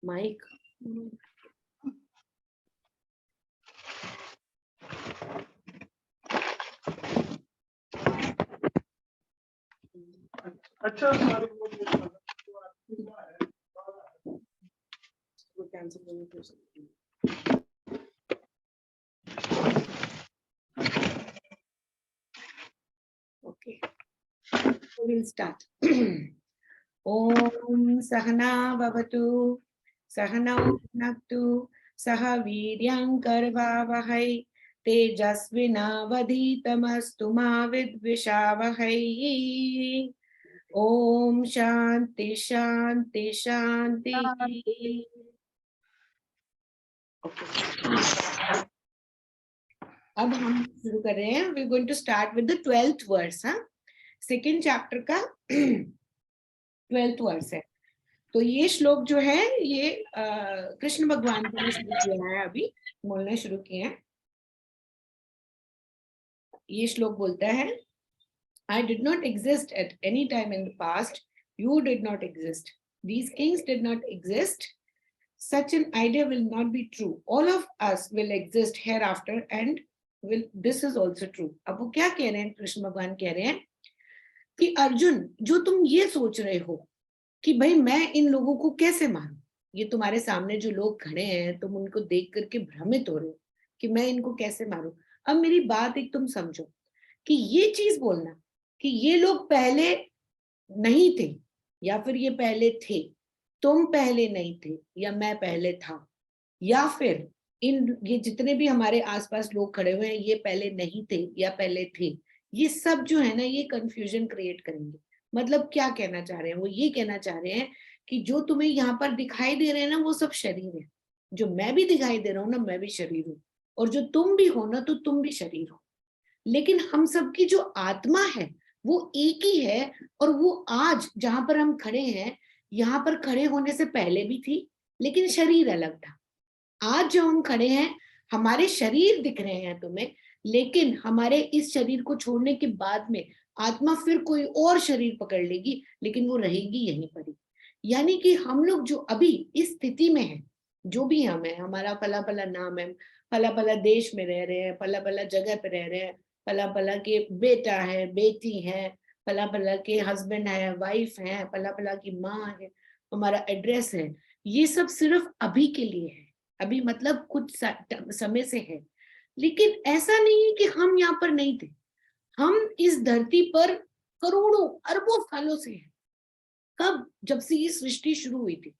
Mic अच्छा okay, we'll start. ओम सहना भवतु सहनौ भुनक्तु सह वीर्यंकरवावहै तेजस्विनावधीतमस्तु मा विद्विषावहै। ओम शांति शांति शांति। अब हम शुरू कर रहे हैं. We going to start with the 12th verse. Second chapter का 12th वर्स है. तो ये श्लोक जो है ये कृष्ण भगवान ने शुरू किया है, अभी बोलना शुरू किए हैं. ये श्लोक बोलता है, I did not exist at any time in the past. You did not exist. These kings did not exist. Such an idea will not be true. All of us will exist hereafter and this is also true. अब वो क्या कह रहे हैं? कृष्ण भगवान कह रहे हैं कि अर्जुन, जो तुम ये सोच रहे हो कि भाई मैं इन लोगों को कैसे मारूं, ये तुम्हारे सामने जो लोग खड़े हैं तुम उनको देख करके भ्रमित हो रहे हो कि मैं इनको कैसे मारूं. अब मेरी बात एक तुम समझो कि ये चीज बोलना कि ये लोग पहले नहीं थे या फिर ये पहले थे, तुम पहले नहीं थे या मैं पहले था, या फिर इन ये जितने भी हमारे आसपास लोग खड़े हुए हैं ये पहले नहीं थे या पहले थे, ये सब जो है ना ये कंफ्यूजन क्रिएट करेंगे. मतलब क्या कहना चाह रहे हैं? वो ये कहना चाह रहे हैं कि जो तुम्हें यहाँ पर दिखाई दे रहे हैं ना वो सब शरीर है, जो मैं भी दिखाई दे रहा हूँ ना मैं भी शरीर हूँ, और जो तुम भी हो ना तो तुम भी शरीर हो. लेकिन हम सबकी जो आत्मा है वो एक ही है, और वो आज जहां पर हम खड़े हैं यहाँ पर खड़े होने से पहले भी थी लेकिन शरीर अलग था. आज जो हम खड़े हैं हमारे शरीर दिख रहे हैं तुम्हें, लेकिन हमारे इस शरीर को छोड़ने के बाद में आत्मा फिर कोई और शरीर पकड़ लेगी, लेकिन वो रहेगी यहीं पर ही. यानी कि हम लोग जो अभी इस स्थिति में है, जो भी हम है, हमारा पला पला नाम है, पला पला देश में रह रहे हैं, पला पला जगह पे रह रहे हैं, पला पला के बेटा है, बेटी है, पला पला के हस्बैंड है, वाइफ है, पला पला की माँ है, हमारा एड्रेस है, ये सब सिर्फ अभी के लिए है. अभी मतलब कुछ समय से है, लेकिन ऐसा नहीं है कि हम यहाँ पर नहीं थे. हम इस धरती पर करोड़ों अरबों सालों से हैं. कब? जब से ये सृष्टि शुरू हुई थी.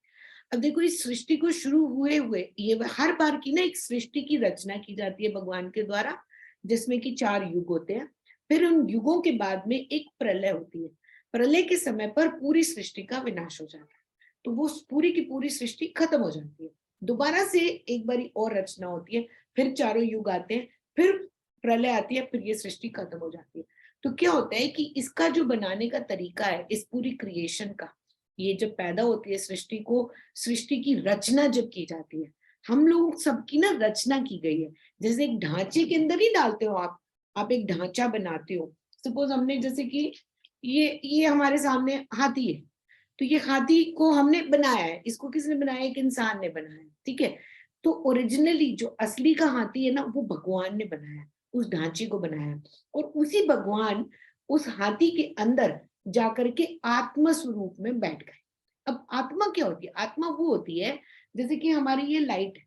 अब देखो इस सृष्टि को शुरू हुए हुए ये हर बार की ना एक सृष्टि की रचना की जाती है भगवान के द्वारा, जिसमें कि 4 युग होते हैं. फिर उन युगों के बाद में एक प्रलय होती है. प्रलय के समय पर पूरी सृष्टि का विनाश हो जाता है, तो वो पूरी की पूरी सृष्टि खत्म हो जाती है. दोबारा से एक बारी और रचना होती है, फिर चारों युग आते हैं, फिर प्रलय आती है, फिर ये सृष्टि खत्म हो जाती है. तो क्या होता है कि इसका जो बनाने का तरीका है, इस पूरी क्रिएशन का, ये जब पैदा होती है सृष्टि को, सृष्टि की रचना जब की जाती है, हम लोग सबकी ना रचना की गई है. जैसे एक ढांचे के अंदर ही डालते हो आप एक ढांचा बनाते हो. सपोज हमने जैसे कि ये हमारे सामने हाथी है, तो ये हाथी को हमने बनाया है, इसको किसने बनाया? एक इंसान ने बनाया है, ठीक है. तो ओरिजिनली जो असली का हाथी है ना वो भगवान ने बनाया, उस ढांचे को बनाया, और उसी भगवान उस हाथी के अंदर जाकर के आत्मा स्वरूप में बैठ गए. अब आत्मा क्या होती है? आत्मा वो होती है जैसे कि हमारी ये लाइट है.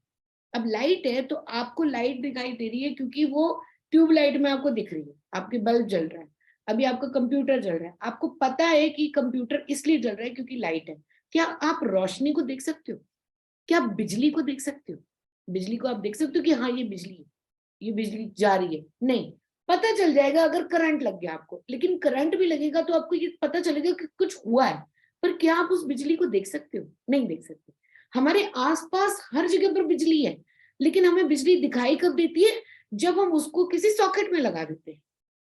अब लाइट है तो आपको लाइट दिखाई दे रही है क्योंकि वो ट्यूबलाइट में आपको दिख रही है, आपके बल्ब जल रहा है. अभी आपका कंप्यूटर जल रहा है, आपको पता है कि कंप्यूटर इसलिए जल रहा है क्योंकि लाइट है. क्या आप रोशनी को देख सकते हो? क्या आप बिजली को देख सकते हो? बिजली को आप देख सकते हो कि हाँ ये बिजली है, ये बिजली जा रही है? नहीं. पता चल जाएगा अगर करंट लग गया आपको, लेकिन करंट भी लगेगा तो आपको ये पता चलेगा कि कुछ हुआ है. पर क्या आप उस बिजली को देख सकते हो? नहीं देख सकते. हमारे आसपास हर जगह पर बिजली है, लेकिन हमें बिजली दिखाई कब देती है? जब हम उसको किसी सॉकेट में लगा देते हैं.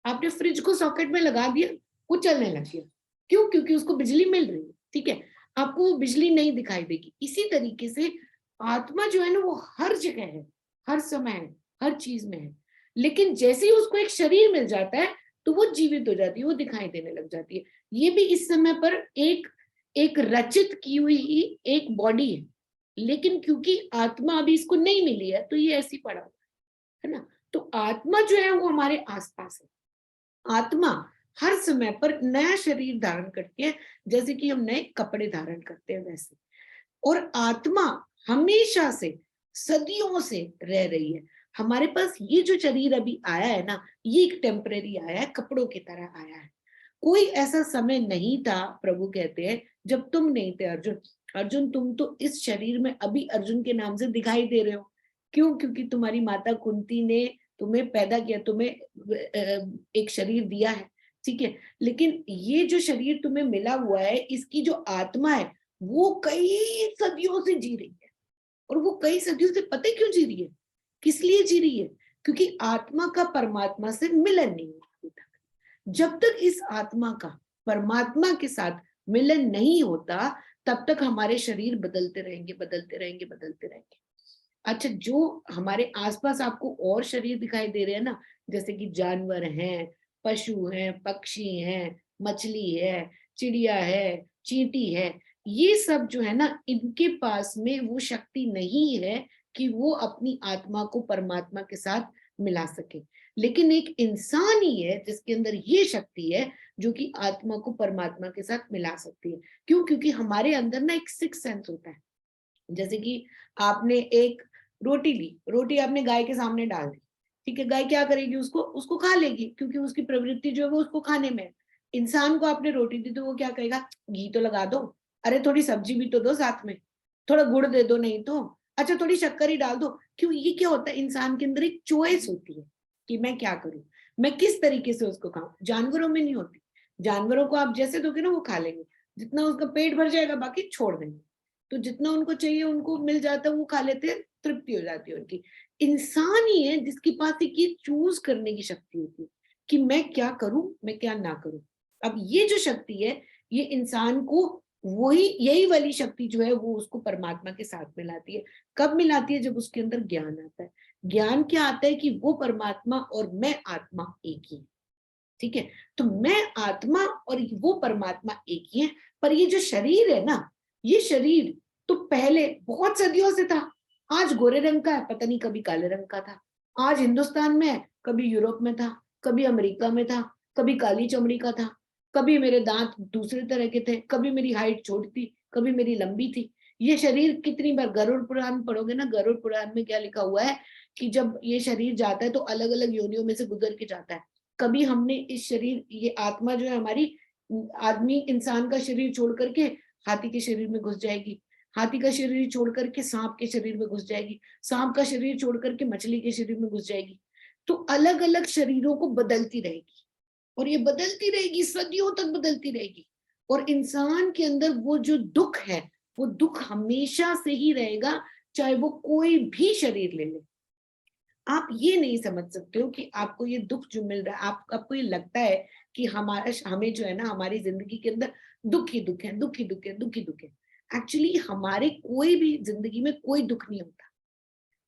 आपने फ्रिज को सॉकेट में लगा दिया, वो चलने लग गया. क्यों? क्योंकि उसको बिजली मिल रही है, ठीक है. आपको वो बिजली नहीं दिखाई देगी. इसी तरीके से आत्मा जो है ना वो हर जगह है, हर समय है, हर चीज में है. लेकिन जैसे ही उसको एक शरीर मिल जाता है तो वो जीवित हो जाती है, वो दिखाई देने लग जाती है. ये भी इस समय पर एक रचित की हुई एक बॉडी है, लेकिन क्योंकि आत्मा अभी इसको नहीं मिली है तो ये ऐसी पड़ा हुआ है ना। तो आत्मा जो है वो हमारे आसपास है। आत्मा हर समय पर नया शरीर धारण करती है, जैसे कि हम नए कपड़े धारण करते हैं वैसे। और आत्मा हमेशा से, सदियों से रह रही है। हमारे पास ये जो शरीर अभी आया है ना, ये एक टेम्परेरी आया है, कपड़ों की तरह आया है। कोई ऐसा समय नहीं था, प्रभु कहते हैं, जब तुम नहीं थे अर्जुन। अर्जुन, तुम तो इस शरीर में अभी अर्जुन के नाम से दिखाई दे रहे हो। क्यों? क्योंकि तुम्हारी माता कुंती ने तुम्हें पैदा किया, तुम्हें एक शरीर दिया है, ठीक है। लेकिन ये जो शरीर तुम्हें मिला हुआ है, इसकी जो आत्मा है वो कई सदियों से जी रही है। और वो कई सदियों से पता है क्यों जी रही है? किस लिए जी रही है? क्योंकि आत्मा का परमात्मा से मिलन नहीं हुआ अभी तक। जब तक इस आत्मा का परमात्मा के साथ मिलन नहीं होता, तब तक हमारे शरीर बदलते रहेंगे, बदलते रहेंगे, बदलते रहेंगे। अच्छा, जो हमारे आसपास आपको और शरीर दिखाई दे रहे हैं ना, जैसे कि जानवर हैं, पशु हैं, पक्षी हैं, मछली है, चिड़िया है, चींटी है, ये सब जो है ना, इनके पास में वो शक्ति नहीं है कि वो अपनी आत्मा को परमात्मा के साथ मिला सके। लेकिन एक इंसान ही है जिसके अंदर ये शक्ति है, जो कि आत्मा को परमात्मा के साथ मिला सकती है। क्यों? क्योंकि हमारे अंदर ना एक सिक्स सेंस होता है। जैसे कि आपने एक रोटी ली, रोटी आपने गाय के सामने डाल दी, ठीक है। गाय क्या करेगी? उसको उसको खा लेगी, क्योंकि उसकी प्रवृत्ति जो है वो उसको खाने में है। इंसान को आपने रोटी दी तो वो क्या कहेगा? घी तो लगा दो, अरे थोड़ी सब्जी भी तो दो साथ में, थोड़ा गुड़ दे दो, नहीं तो अच्छा थोड़ी शक्कर ही डाल दो। क्यों? ये क्या होता है, इंसान के अंदर एक चॉइस होती है कि मैं क्या करूं, मैं किस तरीके से उसको खाऊं। जानवरों में नहीं होती। जानवरों को आप जैसे दोगे ना वो खा लेंगे, जितना उसका पेट भर जाएगा बाकी छोड़ देंगे। तो जितना उनको चाहिए उनको मिल जाता है, वो खा लेते हैं, तृप्ति हो जाती है उनकी। इंसान ही है जिसके पास एक ये चूज करने की शक्ति होती है कि मैं क्या करूं, मैं क्या ना करूं। अब ये जो शक्ति है, ये इंसान को वही यही वाली शक्ति जो है वो उसको परमात्मा के साथ मिलाती है। कब मिलाती है? जब उसके अंदर ज्ञान आता है। ज्ञान क्या आता है? कि वो परमात्मा और मैं आत्मा एक ही है, ठीक है। तो मैं आत्मा और वो परमात्मा एक ही है। पर ये जो शरीर है ना, ये शरीर तो पहले बहुत सदियों से था। आज गोरे रंग का है, पता नहीं कभी काले रंग का था। आज हिंदुस्तान में है, कभी यूरोप में था, कभी अमेरिका में था, कभी काली चमड़ी का था, कभी मेरे दांत दूसरे तरह के थे, कभी मेरी हाइट छोटी थी, कभी मेरी लंबी थी। ये शरीर कितनी बार गरुड़ पुराण पढ़ोगे ना, गरुड़ पुराण में क्या लिखा हुआ है कि जब ये शरीर जाता है तो अलग अलग योनियों में से गुजर के जाता है। कभी हमने इस शरीर, ये आत्मा जो है हमारी, आदमी इंसान का शरीर छोड़ करके हाथी के शरीर में घुस जाएगी, हाथी का शरीर छोड़ करके सांप के शरीर में घुस जाएगी, सांप का शरीर छोड़ करके मछली के शरीर में घुस जाएगी। तो अलग अलग शरीरों को बदलती रहेगी, और ये बदलती रहेगी, सदियों तक बदलती रहेगी। और इंसान के अंदर वो जो दुख है, वो दुख हमेशा से ही रहेगा, चाहे वो कोई भी शरीर ले ले। आप ये नहीं समझ सकते हो कि आपको ये दुख जो मिल रहा है, आपको ये लगता है कि हमारा, हमें जो है ना, हमारी जिंदगी के अंदर दुख ही दुख है, दुख ही दुख है, दुख ही दुख है। एक्चुअली हमारे कोई भी जिंदगी में कोई दुख नहीं होता।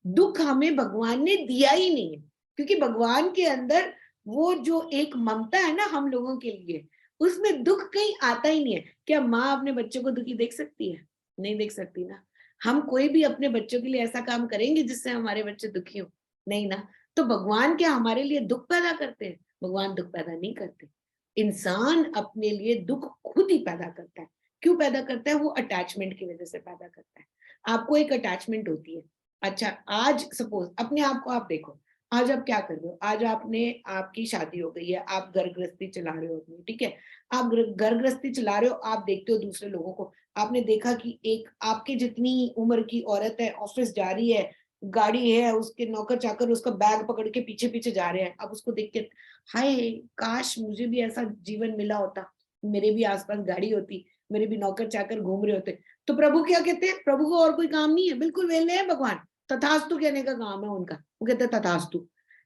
दुख हमें भगवान ने दिया ही नहीं है, क्योंकि भगवान के अंदर वो जो एक ममता है ना हम लोगों के लिए, उसमें दुख कहीं आता ही नहीं है। क्या माँ अपने बच्चों को दुखी देख सकती है? नहीं देख सकती ना। हम कोई भी अपने बच्चों के लिए ऐसा काम करेंगे जिससे हमारे बच्चे दुखी हो? नहीं ना। तो भगवान क्या हमारे लिए दुख पैदा करते हैं? भगवान दुख पैदा नहीं करते। इंसान अपने लिए दुख खुद ही पैदा करता है। क्यों पैदा करता है? वो अटैचमेंट की वजह से पैदा करता है। आपको एक अटैचमेंट होती है। अच्छा, आज सपोज अपने आप को आप देखो, आज आप क्या कर रहे हो? आज आपने, आपकी शादी हो गई है, आप घर गृहस्थी चला रहे हो अपनी, ठीक है। आप घर गृहस्थी चला रहे हो, आप देखते हो दूसरे लोगों को, आपने देखा कि एक आपके जितनी उम्र की औरत है, ऑफिस जा रही है, गाड़ी है, उसके नौकर चाकर उसका बैग पकड़ के पीछे पीछे जा रहे हैं। अब उसको देख के, हाय काश मुझे भी ऐसा जीवन मिला होता, मेरे भी आसपास गाड़ी होती, मेरे भी नौकर चाकर घूम रहे होते। तो प्रभु क्या कहते हैं? प्रभु को और कोई काम नहीं है, बिल्कुल वेले है भगवान। तथास्तु कहने का काम है उनका। वो कहते तथास्तु,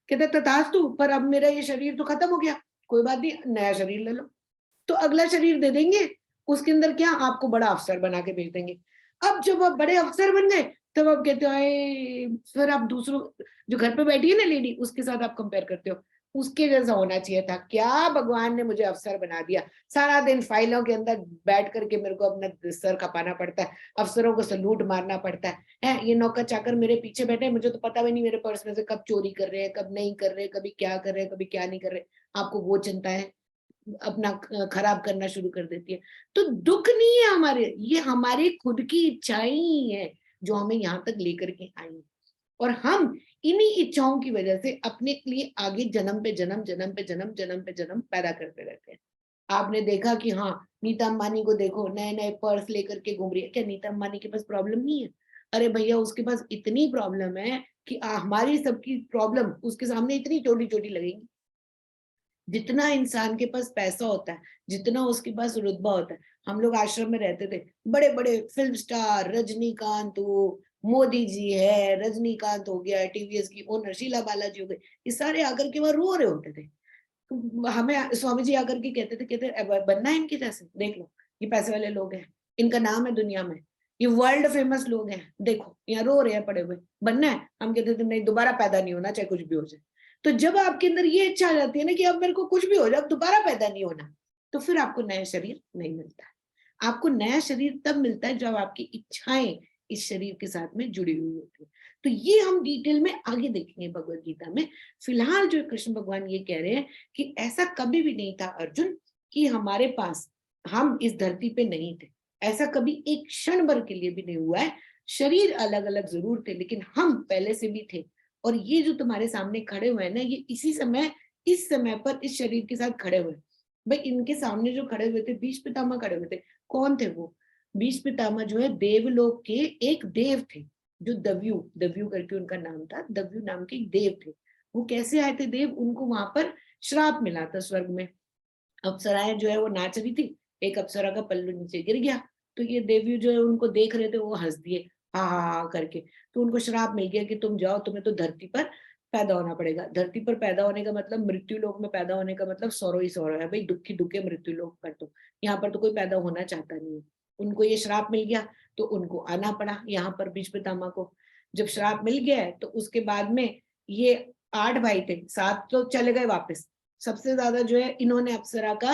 कहते तथास्तु, पर अब मेरा ये शरीर तो खत्म हो गया, कोई बात नहीं, नया शरीर ले लो। तो अगला शरीर दे देंगे, उसके अंदर क्या, आपको बड़ा अफसर बना के भेज देंगे। अब जब आप बड़े अफसर बन गए, तब आप कहते हो फिर आप दूसरों, जो घर पे बैठी है ना लेडी, उसके साथ आप कंपेयर करते हो, उसके जैसा होना चाहिए था। क्या भगवान ने मुझे अफसर बना दिया, सारा दिन फाइलों के अंदर बैठ करके मेरे को अपना सर खपाना पड़ता है, अफसरों को सलूट मारना पड़ता है। ये नौकर चाकर मेरे पीछे बैठे, मुझे तो पता भी नहीं मेरे पर्स में से कब चोरी कर रहे हैं, कब नहीं कर रहे, कभी क्या कर रहे हैं, कभी क्या नहीं कर रहे। आपको वो चिंता है, अपना खराब करना शुरू कर देती है। तो दुख नहीं है हमारे, ये हमारी खुद की इच्छाएं ही है जो हमें यहाँ तक लेकर के आई, और हम इन्हीं इच्छाओं की वजह से अपने लिए आगे जन्म पे जन्म, जन्म पे जन्म, जन्म पे जन्म पैदा करते रहते हैं। आपने देखा कि हाँ, नीता अंबानी को देखो, नए नए पर्स लेकर के घूम रही है। क्या नीता अंबानी के पास प्रॉब्लम नहीं है? अरे भैया, उसके पास इतनी प्रॉब्लम है कि हमारी सबकी प्रॉब्लम उसके सामने इतनी छोटी छोटी लगेगी। जितना इंसान के पास पैसा होता है, जितना उसके पास रुतबा होता है, हम लोग आश्रम में रहते थे, बड़े बड़े फिल्म स्टार, रजनीकांत हो, मोदी जी है, रजनीकांत हो गया, टीवीएस की ओनर शीला बालाजी हो गई, ये सारे आकर के वहां रो रहे होते थे। तो हमें स्वामी जी आकर के कहते बनना है इनकी जैसे, देख लो ये पैसे वाले लोग हैं, इनका नाम है दुनिया में, ये वर्ल्ड फेमस लोग हैं, देखो यहाँ रो रहे हैं पड़े हुए, बनना है। हम कहते थे नहीं, दोबारा पैदा नहीं होना, चाहे कुछ भी हो जाए। तो जब आपके अंदर ये इच्छा आ जाती है ना कि अब मेरे को कुछ भी हो जाए, अब दोबारा पैदा नहीं होना, तो फिर आपको नया शरीर नहीं मिलता है। आपको नया शरीर तब मिलता है जब आपकी इच्छाएं इस शरीर के साथ में जुड़ी हुई होती है। तो ये हम डिटेल में आगे देखेंगे भगवत गीता में। फिलहाल जो कृष्ण भगवान ये कह रहे हैं कि ऐसा कभी भी नहीं था अर्जुन कि हमारे पास, हम इस धरती पे नहीं थे, ऐसा कभी एक क्षण भर के लिए भी नहीं हुआ है। शरीर अलग अलग जरूर थे, लेकिन हम पहले से भी थे। और ये जो तुम्हारे सामने खड़े हुए हैं ना, ये इसी समय, इस समय पर इस शरीर के साथ खड़े हुए। भाई, इनके सामने जो खड़े हुए थे, भीष्म पितामह खड़े हुए थे। कौन थे वो? भीष्म पितामह जो है देवलोक के एक देव थे, जो दव्यू, दव्यू करके उनका नाम था, दव्यू नाम के एक देव थे। वो कैसे आए थे देव? उनको वहां पर श्राप मिला था स्वर्ग में। अप्सराएं जो है वो नाच रही थी, एक अप्सरा का पल्लू नीचे गिर गया, तो ये देवी जो है उनको देख रहे थे, वो हंस दिए हा करके। तो उनको श्राप मिल गया कि तुम जाओ, तुम्हें तो धरती पर पैदा होना पड़ेगा। धरती पर पैदा होने का मतलब, मृत्यु लोक में पैदा होने का मतलब सौरो ही सौरो है भाई, दुखी दुखे मृत्यु लोक पर। तो यहाँ पर तो कोई पैदा होना चाहता नहीं है। उनको ये श्राप मिल गया, तो उनको आना पड़ा यहाँ पर भीष्म पितामह को। जब श्राप मिल गया है, तो उसके बाद में ये 8 भाई थे, 7 तो चले गए वापस। सबसे ज्यादा जो है इन्होंने अप्सरा का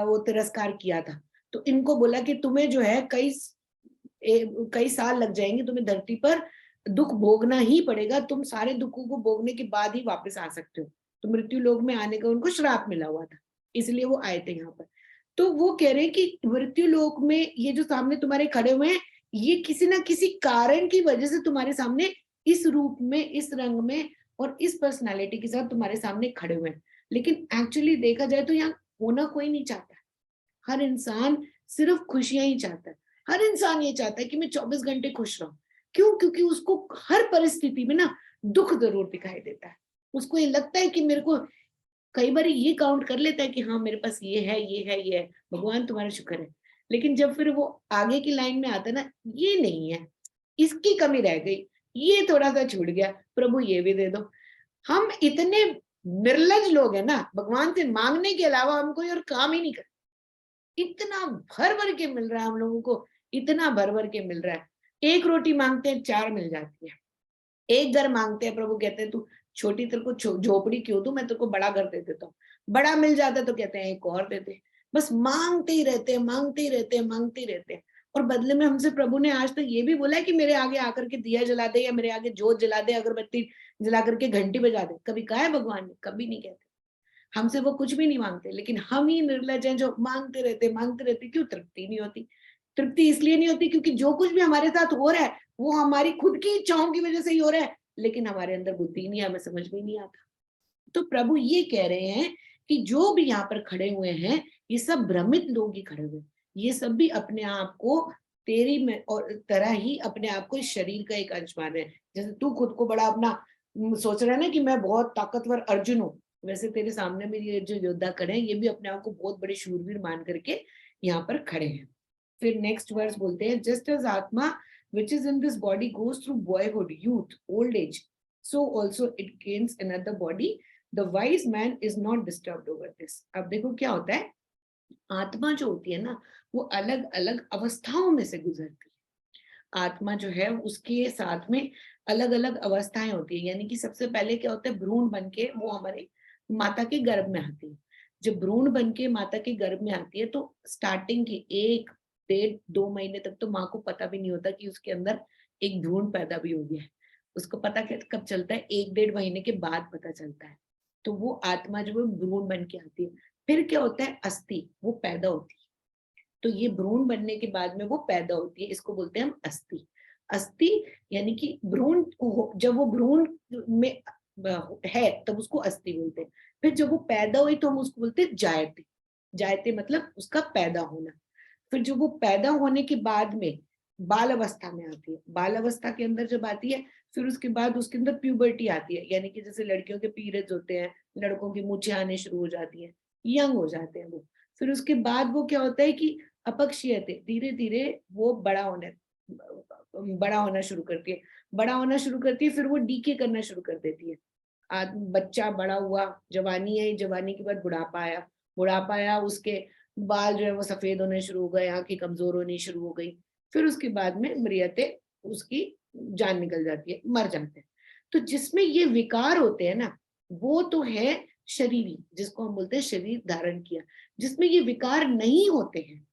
वो तिरस्कार किया था। तो इनको बोला कि तुम्हें जो है कई साल लग जाएंगे, तुम्हें धरती पर दुख भोगना ही पड़ेगा, तुम सारे दुखों को भोगने के बाद ही वापस आ सकते हो। तो मृत्यु लोक में आने का उनको श्राप मिला हुआ था, इसलिए वो आए थे यहाँ पर। तो वो कह रहे हैं कि मृत्यु लोक में ये जो सामने तुम्हारे खड़े हुए हैं, ये किसी ना किसी कारण की वजह से तुम्हारे सामने इस रूप में, इस रंग में और इस पर्सनालिटी के साथ तुम्हारे सामने खड़े हुए हैं। लेकिन एक्चुअली देखा जाए तो यहाँ होना कोई नहीं चाहता। हर इंसान सिर्फ खुशियां ही चाहता है। हर इंसान ये चाहता है कि मैं 24 घंटे खुश रहूं। क्यों? क्योंकि उसको हर परिस्थिति में ना दुख जरूर दिखाई देता है। उसको ये लगता है कि मेरे को, कई बार ये काउंट कर लेता है कि हाँ मेरे पास ये है, ये है, ये है, भगवान तुम्हारा शुक्र है। लेकिन जब फिर वो आगे की लाइन में आता है ना, ये नहीं है, इसकी कमी रह गई, ये थोड़ा सा छूट गया, प्रभु ये भी दे दो। हम इतने निर्लज लोग हैं ना, भगवान से मांगने के अलावा हम कोई और काम ही नहीं करते। इतना भर भर के मिल रहा है हम लोगों को, इतना भर भर के मिल रहा है। एक रोटी मांगते हैं, 4 मिल जाती है। एक घर मांगते हैं, प्रभु कहते हैं तू छोटी, तेरे को झोपड़ी क्यों दूं, मैं तेरे को बड़ा घर दे देता हूँ। बड़ा मिल जाता है तो कहते हैं एक और दे दे। बस मांगते ही रहते हैं, मांगते ही रहते हैं, मांगते ही रहते हैं। और बदले में हमसे प्रभु ने आज तक ये भी बोला है कि मेरे आगे आकर के दिया जला दे, या मेरे आगे जोत जला दे, अगरबत्ती जला करके घंटी बजा दे। कभी कहा है भगवान ने? कभी नहीं कहते। हमसे वो कुछ भी नहीं मांगते, लेकिन हम ही निर्लज हैं जो मांगते रहते। क्यों? तृप्ति नहीं होती। तृप्ति इसलिए नहीं होती क्योंकि जो कुछ भी हमारे साथ हो रहा है वो हमारी खुद की इच्छाओं की वजह से ही हो रहा है, लेकिन हमारे अंदर बुद्धि नहीं है, हमें समझ में नहीं आता। तो प्रभु ये कह रहे हैं कि जो भी यहाँ पर खड़े हुए हैं, ये सब भ्रमित लोग ही खड़े हुए हैं। ये सब भी अपने आप को तेरी में और तरह ही अपने आप को इस शरीर का एक अंश मान रहे हैं। जैसे तू खुद को बड़ा अपना सोच रहा है ना कि मैं बहुत ताकतवर अर्जुन हूँ, वैसे तेरे सामने में ये जो योद्धा खड़े हैं, ये भी अपने आप को बहुत बड़े शूरवीर मान करके यहाँ पर खड़े हैं। फिर नेक्स्ट वर्स बोलते हैं, जस्ट एज आत्मा which is in this body goes through boyhood, youth, old age, so also it gains another body. The wise man is not disturbed over this. अब देखो क्या होता है, आत्मा जो होती है ना, वो अलग अलग अवस्थाओं में से गुजरती है। आत्मा जो है उसके साथ में अलग अलग अवस्थाएं होती है। यानी कि सबसे पहले क्या होता है, भ्रूण बन के वो हमारे माता के गर्भ में आती है। जब भ्रूण बन के माता के गर्भ में आती है तो स्टार्टिंग की 1, 1.5, 2 महीने तक तो माँ को पता भी नहीं होता कि उसके अंदर एक भ्रूण पैदा भी हो गया है। उसको पता कब चलता है, 1, 1.5 महीने के बाद पता चलता है। तो वो आत्मा जो है भ्रूण बन के आती है। फिर क्या होता है, अस्थि वो पैदा होती है। तो ये भ्रूण बनने के बाद में वो पैदा होती है, इसको बोलते हैं हम अस्थि। अस्थि यानी कि भ्रूण जब वो भ्रूण में है तब उसको अस्थि बोलते हैं। फिर जब वो पैदा हुई तो हम उसको बोलते हैं जायते। जायते मतलब उसका पैदा होना। फिर जब वो पैदा होने के बाद में बाल अवस्था में आती है, बाल अवस्था के अंदर जब आती है फिर उसके बाद उसके अंदर प्यूबर्टी आती है, यानी कि जैसे लड़कियों के पीरियड्स होते हैं, लड़कों की मूछें आने शुरू हो जाती हैं, यंग हो जाते हैं वो। फिर उसके बाद वो क्या होता है कि अपक्षीयते, धीरे धीरे वो बड़ा होना शुरू करती है। बड़ा होना शुरू करती है, फिर वो डीके करना शुरू कर देती है। बच्चा बड़ा हुआ, जवानी आई, जवानी के बाद बुढ़ापा आया, बुढ़ापा आया, उसके बाल जो है वो सफेद होने शुरू हो गए, आंखें कमजोर होनी शुरू हो गई। फिर उसके बाद में मृत्यु, उसकी जान निकल जाती है, मर जाते हैं। तो जिसमें ये विकार होते हैं ना, वो तो है शरीरी, जिसको हम बोलते हैं शरीर धारण किया। जिसमें ये विकार नहीं होते हैं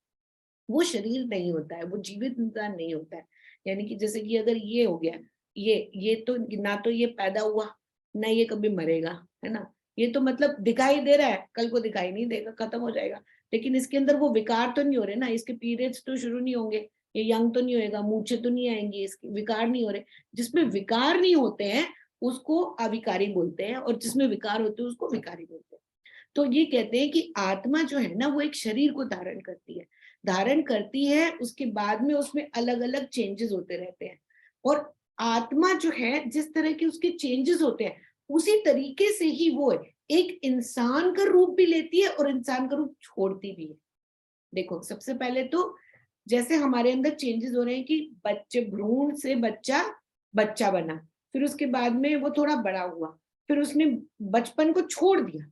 वो शरीर नहीं होता है, वो जीवित इंसान नहीं होता है। यानी कि जैसे कि अगर ये हो गया, ये तो ना तो ये पैदा हुआ, ना ये कभी मरेगा, है ना। ये तो मतलब दिखाई दे रहा है, कल को दिखाई नहीं देगा, खत्म हो जाएगा। लेकिन इसके अंदर वो विकार तो नहीं हो रहे ना, इसके पीरियड्स तो शुरू नहीं होंगे, ये यंग तो नहीं होएगा, मूछे तो नहीं आएंगी, इसके विकार नहीं हो रहे। जिसमें विकार नहीं होते हैं उसको अविकारी बोलते हैं, और जिसमें विकार होते हैं उसको विकारी बोलते हैं। तो ये कहते हैं कि आत्मा जो है ना वो एक शरीर को धारण करती है, धारण करती है, उसके बाद में उसमें अलग अलग चेंजेस होते रहते हैं। और आत्मा जो है जिस तरह के उसके चेंजेस होते हैं उसी तरीके से ही वो एक इंसान का रूप भी लेती है और इंसान का रूप छोड़ती भी है। देखो सबसे पहले तो जैसे हमारे अंदर चेंजेस हो रहे हैं कि बच्चे, भ्रूण से बच्चा बच्चा बना, फिर उसके बाद में वो थोड़ा बड़ा हुआ, फिर उसने बचपन को छोड़ दिया,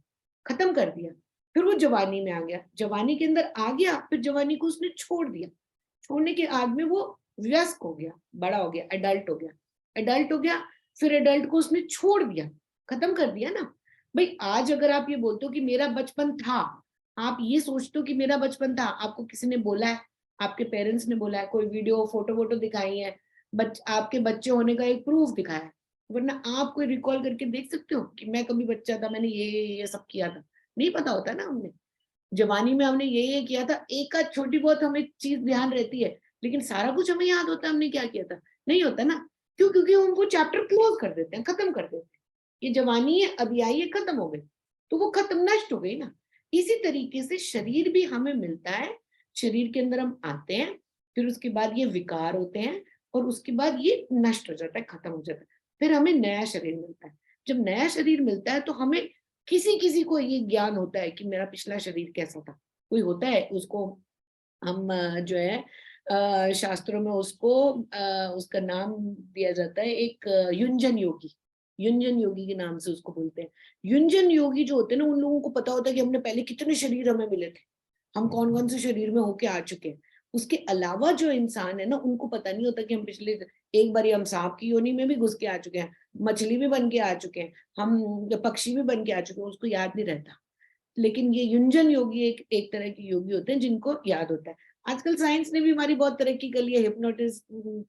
खत्म कर दिया, फिर वो जवानी में आ गया, जवानी के अंदर आ गया, फिर जवानी को उसने छोड़ दिया, छोड़ने के बाद में वो वयस्क हो गया, बड़ा हो गया, एडल्ट हो गया, एडल्ट हो गया, फिर एडल्ट को उसने छोड़ दिया, खत्म कर दिया ना। भाई आज अगर आप ये बोलते हो कि मेरा बचपन था, आप ये सोचते हो कि मेरा बचपन था, आपको किसी ने बोला है, आपके पेरेंट्स ने बोला है, कोई वीडियो फोटो वोटो दिखाई है, आपके बच्चे होने का एक प्रूफ दिखाया है, वरना आप कोई रिकॉल करके देख सकते हो कि मैं कभी बच्चा था, मैंने ये सब किया था? नहीं पता होता ना। हमने जवानी में हमने ये किया था, एक आध छोटी बहुत हमें चीज ध्यान रहती है, लेकिन सारा कुछ हमें याद होता है हमने क्या किया था? नहीं होता ना। क्यों? क्योंकि हम वो चैप्टर क्लोज कर देते हैं, खत्म कर देते हैं। ये जवानी है, अभी आई है, खत्म हो गई, तो वो खत्म, नष्ट हो गई ना। इसी तरीके से शरीर भी हमें मिलता है, शरीर के अंदर हम आते हैं, फिर उसके बाद ये विकार होते हैं, और उसके बाद ये नष्ट हो जाता है, खत्म हो जाता है, फिर हमें नया शरीर मिलता है। जब नया शरीर मिलता है तो हमें किसी किसी को ये ज्ञान होता है कि मेरा पिछला शरीर कैसा था। कोई होता है, उसको हम जो है शास्त्रों में उसको उसका नाम दिया जाता है, एक युंजन योगी, युंजन योगी के नाम से उसको बोलते हैं। युंजन योगी जो होते हैं ना, उन लोगों को पता होता है कि हमने पहले कितने शरीर हमें मिले थे, हम कौन कौन से शरीर में होके आ चुके हैं। उसके अलावा जो इंसान है ना, उनको पता नहीं होता कि हम पिछले एक बार हम सांप की योनि में भी घुस के आ चुके हैं, मछली भी बन के आ चुके हैं, हम पक्षी भी बन के आ चुके हैं, उसको याद नहीं रहता। लेकिन ये युंजन योगी एक तरह के योगी होते हैं जिनको याद होता है। आजकल साइंस ने भी हमारी बहुत तरक्की कर ली है, हिप्नोटिस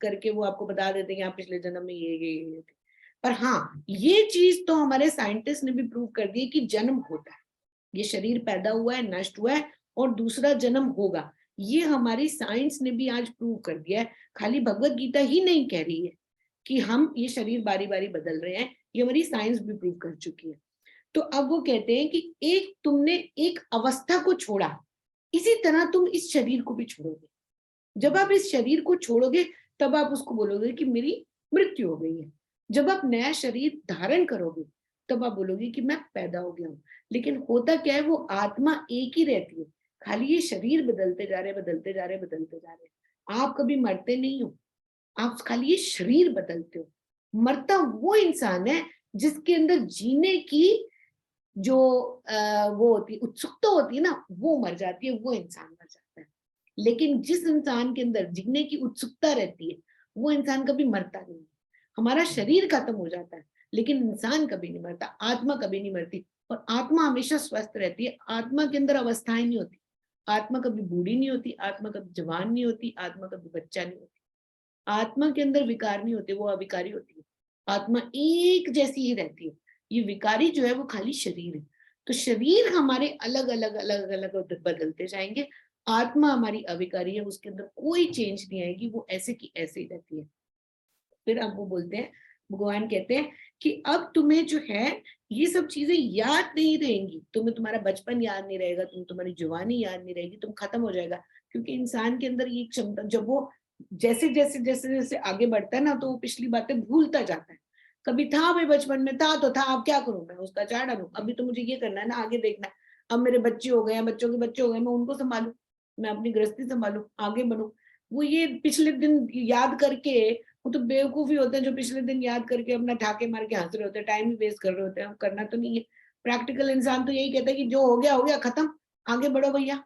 करके वो आपको बता देते हैं कि आप पिछले जन्म में ये थे। पर हाँ, ये चीज तो हमारे साइंटिस्ट ने भी प्रूव कर दी है कि जन्म होता है, ये शरीर पैदा हुआ है, नष्ट हुआ है, और दूसरा जन्म होगा। ये हमारी साइंस ने भी आज प्रूव कर दिया है। खाली भगवत गीता ही नहीं कह रही है कि हम ये शरीर बारी बारी बदल रहे हैं, ये हमारी साइंस भी प्रूव कर चुकी है। तो अब वो कहते हैं कि एक तुमने एक अवस्था को छोड़ा, इसी तरह तुम इस शरीर को भी छोड़ोगे। जब आप इस शरीर को छोड़ोगे तब आप उसको बोलोगे कि मेरी मृत्यु हो गई है। जब आप नया शरीर धारण करोगे तब आप बोलोगे कि मैं पैदा हो गया हूं। लेकिन होता क्या है, वो आत्मा एक ही रहती है, खाली ये शरीर बदलते जा रहे, बदलते जा रहे, बदलते जा रहे। आप कभी मरते नहीं हो, आप खाली ये शरीर बदलते हो। मरता वो इंसान है जिसके अंदर जीने की जो वो होती है, उत्सुकता होती है ना, वो मर जाती है, वो इंसान मर जाता है। लेकिन जिस इंसान के अंदर जीने की उत्सुकता रहती है वो इंसान कभी मरता नहीं। हमारा शरीर खत्म हो जाता है लेकिन इंसान कभी नहीं मरता, आत्मा कभी नहीं मरती। और आत्मा हमेशा स्वस्थ रहती है। आत्मा के अंदर अवस्थाएं नहीं होती, आत्मा कभी बूढ़ी नहीं होती, आत्मा कभी जवान नहीं होती, आत्मा कभी बच्चा नहीं होती, आत्मा के अंदर विकार नहीं होते, वो अविकारी होती है। आत्मा एक जैसी ही रहती है। ये विकारी जो है वो खाली शरीर है। तो शरीर हमारे अलग अलग अलग अलग बदलते जाएंगे, आत्मा हमारी अविकारी है, उसके अंदर कोई चेंज नहीं आएगी, वो ऐसे की ऐसे ही रहती है। फिर अब वो बोलते हैं, भगवान कहते हैं कि अब तुम्हें जो है ये सब चीजें याद नहीं रहेंगी, तुम्हें तुम्हारा बचपन याद नहीं रहेगा, तुम्हारी जवानी याद नहीं रहेगी, तुम खत्म हो जाएगा। क्योंकि इंसान के अंदर ये क्षमता, जब वो जैसे जैसे जैसे जैसे आगे बढ़ता है ना, तो वो पिछली बातें भूलता जाता है। कभी था भाई, बचपन में था तो था, अब क्या करूं मैं, उसका चार डालू, अभी तो मुझे ये करना है ना, आगे देखना है। अब मेरे बच्चे हो गए, बच्चों के बच्चे हो गए, मैं उनको संभालू, मैं अपनी गृहस्थी संभालू, आगे बढ़ू। वो ये पिछले दिन याद करके, वो तो बेवकूफी होते हैं जो पिछले दिन याद करके अपना ठाके मार के हंस रहे होते हैं, टाइम ही वेस्ट कर रहे होते हैं, करना तो नहीं है। प्रैक्टिकल इंसान तो यही कहता है कि जो हो गया खत्म, आगे बढ़ो भैया,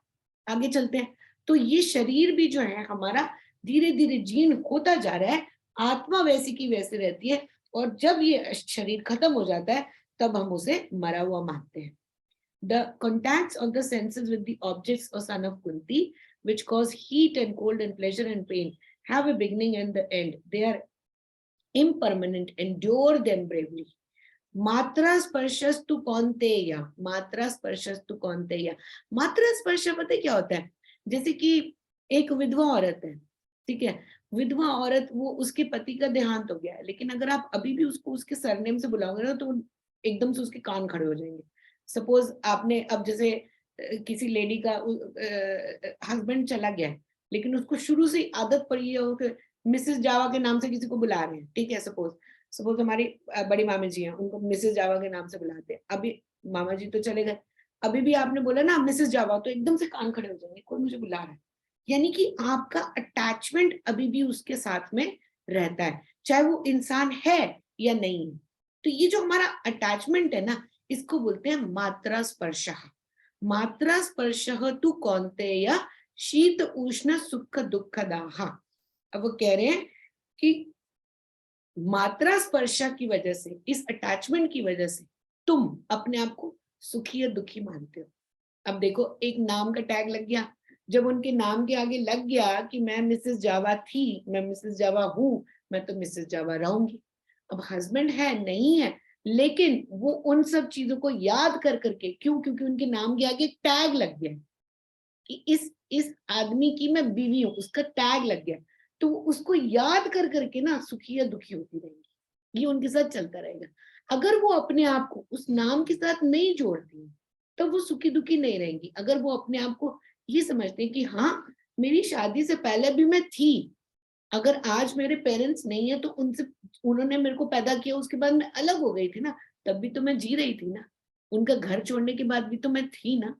आगे चलते हैं। तो ये शरीर भी जो है हमारा धीरे धीरे जीर्ण होता जा रहा है, आत्मा वैसी की वैसे रहती है, और जब ये शरीर खत्म हो जाता है तब हम उसे मरा हुआ मानते हैं। The contacts of the senses with the objects, O son of Kunti, which cause heat and cold and pleasure and pain, have a beginning and the end. They are impermanent. Endure them bravely. मात्रा स्पर्शस्तु कौन्तेय, मात्रा स्पर्शस्तु कौन्तेय। मात्रा स्पर्श पता है क्या होता है? जैसे कि एक विधवा औरत है, ठीक है, विधवा औरत, वो उसके पति का देहांत हो गया है, लेकिन अगर आप अभी भी उसको उसके सरनेम से बुलाओगे ना, तो एकदम से उसके कान खड़े हो जाएंगे। सपोज आपने अब जैसे किसी लेडी का हस्बैंड चला गया है, लेकिन उसको शुरू से आदत पड़ी है मिसेस जावा के नाम से किसी को बुला रहे हैं, ठीक है, सपोज हमारी बड़ी मामी जी हैं, उनको मिसेस जावा के नाम से बुलाते हैं। अभी मामा जी तो चले गए, अभी भी आपने बोला ना मिसेस जावा, तो एकदम से कान खड़े हो जाएंगे, कोई मुझे बुला रहा है। यानी कि आपका अटैचमेंट अभी भी उसके साथ में रहता है, चाहे वो इंसान है या नहीं है। तो ये जो हमारा अटैचमेंट है ना, इसको बोलते हैं मात्रा स्पर्श। मात्रा स्पर्श तू कौन्तेय शीत उष्ण सुख दुख दाह। अब वो कह रहे हैं कि मात्रा स्पर्शा की वजह से, इस अटैचमेंट की वजह से तुम अपने आप को सुखी या दुखी मानते हो। अब देखो, एक नाम का टैग लग गया, जब उनके नाम के आगे लग गया कि मैं मिसेस जावा थी, मैं मिसेस जावा हूं, मैं तो मिसेस जावा रहूंगी। अब हस्बैंड है नहीं है, लेकिन वो उन सब चीजों को याद कर करके, क्यों? क्योंकि उनके नाम के आगे टैग लग गया कि इस आदमी की मैं बीवी हूं, उसका टैग लग गया, तो उसको याद कर करके ना सुखी या दुखी होती रहेंगी। ये उनके साथ चलता रहेगा। अगर वो अपने आप को उस नाम के साथ नहीं जोड़ती तो वो सुखी दुखी नहीं रहेंगी। अगर वो अपने आप को ये समझते हैं कि हाँ, मेरी शादी से पहले भी मैं थी, अगर आज मेरे पेरेंट्स नहीं है तो उनसे, उन्होंने मेरे को पैदा किया, उसके बाद मैं अलग हो गई थी ना, तब भी तो मैं जी रही थी ना, उनका घर छोड़ने के बाद भी तो मैं थी ना।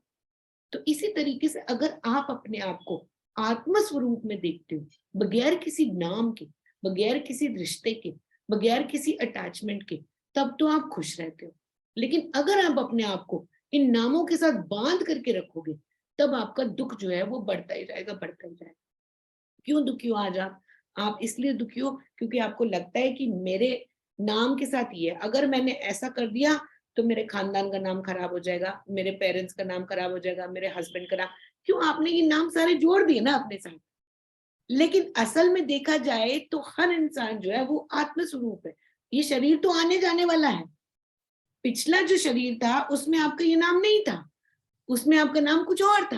तो इसी तरीके से अगर आप अपने आप को आत्म स्वरूप में देखते हो, बगैर किसी नाम के, बगैर किसी रिश्ते के, बगैर किसी अटैचमेंट के, तब तो आप खुश रहते हो। लेकिन अगर आप अपने आप को इन नामों के साथ बांध करके रखोगे, तब आपका दुख जो है वो बढ़ता ही जाएगा, बढ़ता ही जाएगा। क्यों दुखी हो आज आप इसलिए दुखी हो क्योंकि आपको लगता है कि मेरे नाम के साथ ये है, अगर मैंने ऐसा कर दिया तो मेरे खानदान का नाम खराब हो जाएगा, मेरे पेरेंट्स का नाम खराब हो जाएगा, मेरे हस्बैंड का नाम। क्यों? आपने ये नाम सारे जोड़ दिए ना अपने साथ। लेकिन असल में देखा जाए तो हर इंसान जो है वो आत्म स्वरूप है। ये शरीर तो आने जाने वाला है। पिछला जो शरीर था उसमें आपका ये नाम नहीं था, उसमें आपका नाम कुछ और था,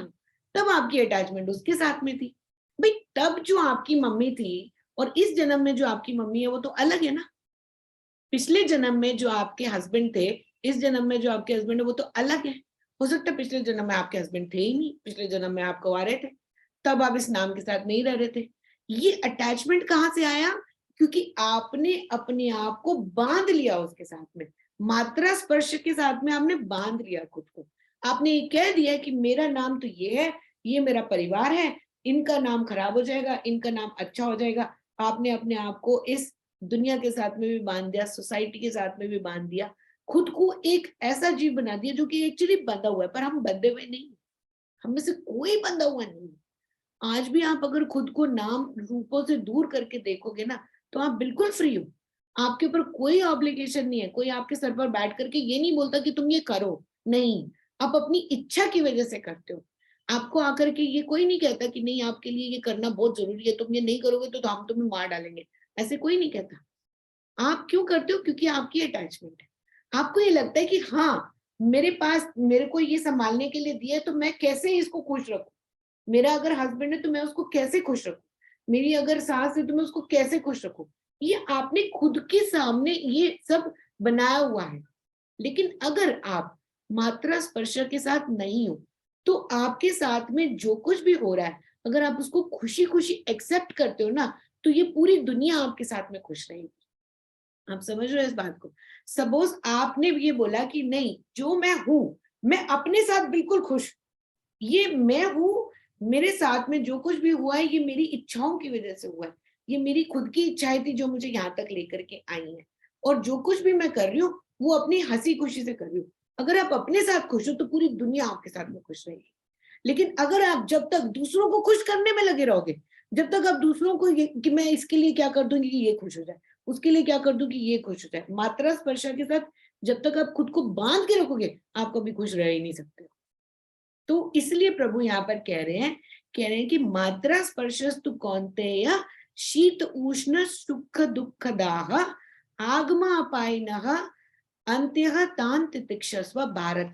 तब आपकी अटैचमेंट उसके साथ में थी। भाई तब जो आपकी मम्मी थी और इस जन्म में जो आपकी मम्मी है वो तो अलग है ना। पिछले जन्म में जो आपके हस्बैंड थे, इस जन्म में जो आपके हस्बैंड है वो तो अलग है। हो सकता है पिछले जन्म में आपके हस्बैंड थे ही नहीं, पिछले जन्म में आप कुंवारे थे, तब आप इस नाम के साथ नहीं रह रहे थे। ये अटैचमेंट कहाँ से आया? क्योंकि आपने अपने आप को बांध लिया उसके साथ में, मात्रा स्पर्श के साथ में आपने बांध लिया खुद को। आपने ये कह दिया कि मेरा नाम तो ये है, ये मेरा परिवार है, इनका नाम खराब हो जाएगा, इनका नाम अच्छा हो जाएगा। आपने अपने आप को इस दुनिया के साथ में भी बांध दिया, सोसाइटी के साथ में भी बांध दिया, खुद को एक ऐसा जीव बना दिया जो कि एक्चुअली बंधा हुआ है, पर हम बंधे हुए नहीं, हम में से कोई बंधा हुआ नहीं। आज भी आप अगर खुद को नाम रूपों से दूर करके देखोगे ना, तो आप बिल्कुल फ्री हो। आपके ऊपर कोई ऑब्लिगेशन नहीं है, कोई आपके सर पर बैठ करके ये नहीं बोलता कि तुम ये करो, नहीं, आप अपनी इच्छा की वजह से करते हो। आपको आकर के ये कोई नहीं कहता कि नहीं आपके लिए ये करना बहुत जरूरी है, तुम ये नहीं करोगे तो हम तुम्हें मार डालेंगे, ऐसे कोई नहीं कहता। आप क्यों करते हो? क्योंकि आपकी अटैचमेंट है। आपको ये लगता है कि हाँ, मेरे पास मेरे को ये संभालने के लिए दिया है तो मैं कैसे इसको खुश रखूं। मेरा अगर हस्बैंड है तो मैं उसको कैसे खुश रखूं, मेरी अगर सास है तो मैं उसको कैसे खुश रखूं। ये आपने खुद के सामने ये सब बनाया हुआ है। लेकिन अगर आप मात्रा स्पर्श के साथ नहीं हो तो आपके साथ में जो कुछ भी हो रहा है, अगर आप उसको खुशी खुशी एक्सेप्ट करते हो ना, तो ये पूरी दुनिया आपके साथ में खुश रहेगी। आप समझ रहे हो इस बात को? सपोज आपने ये बोला कि नहीं, जो मैं हूं, मैं अपने साथ बिल्कुल खुश, ये मैं हूं, मेरे साथ में जो कुछ भी हुआ है ये मेरी इच्छाओं की वजह से हुआ है, ये मेरी खुद की इच्छाएं थी जो मुझे यहाँ तक लेकर के आई हैं, और जो कुछ भी मैं कर रही हूँ वो अपनी हंसी खुशी से कर रही हूँ। अगर आप अपने साथ खुश हो तो पूरी दुनिया आपके साथ में खुश रहेगी। लेकिन अगर आप जब तक दूसरों को खुश करने में लगे रहोगे, जब तक आप दूसरों को ये कि मैं इसके लिए क्या कर दूंगी कि ये खुश हो जाए, उसके लिए क्या कर दूं कि ये खुश हो जाए, मात्रा स्पर्शा के साथ जब तक आप खुद को बांध के रखोगे आप कभी खुश रह ही नहीं सकते। तो इसलिए प्रभु यहाँ पर कह रहे हैं कि मात्रा स्पर्शस्तु कौन्तेय शीत उष्ण सुख दुख दाह आगमा अपायनः अंत्यः तान तितिक्षस्व भारत।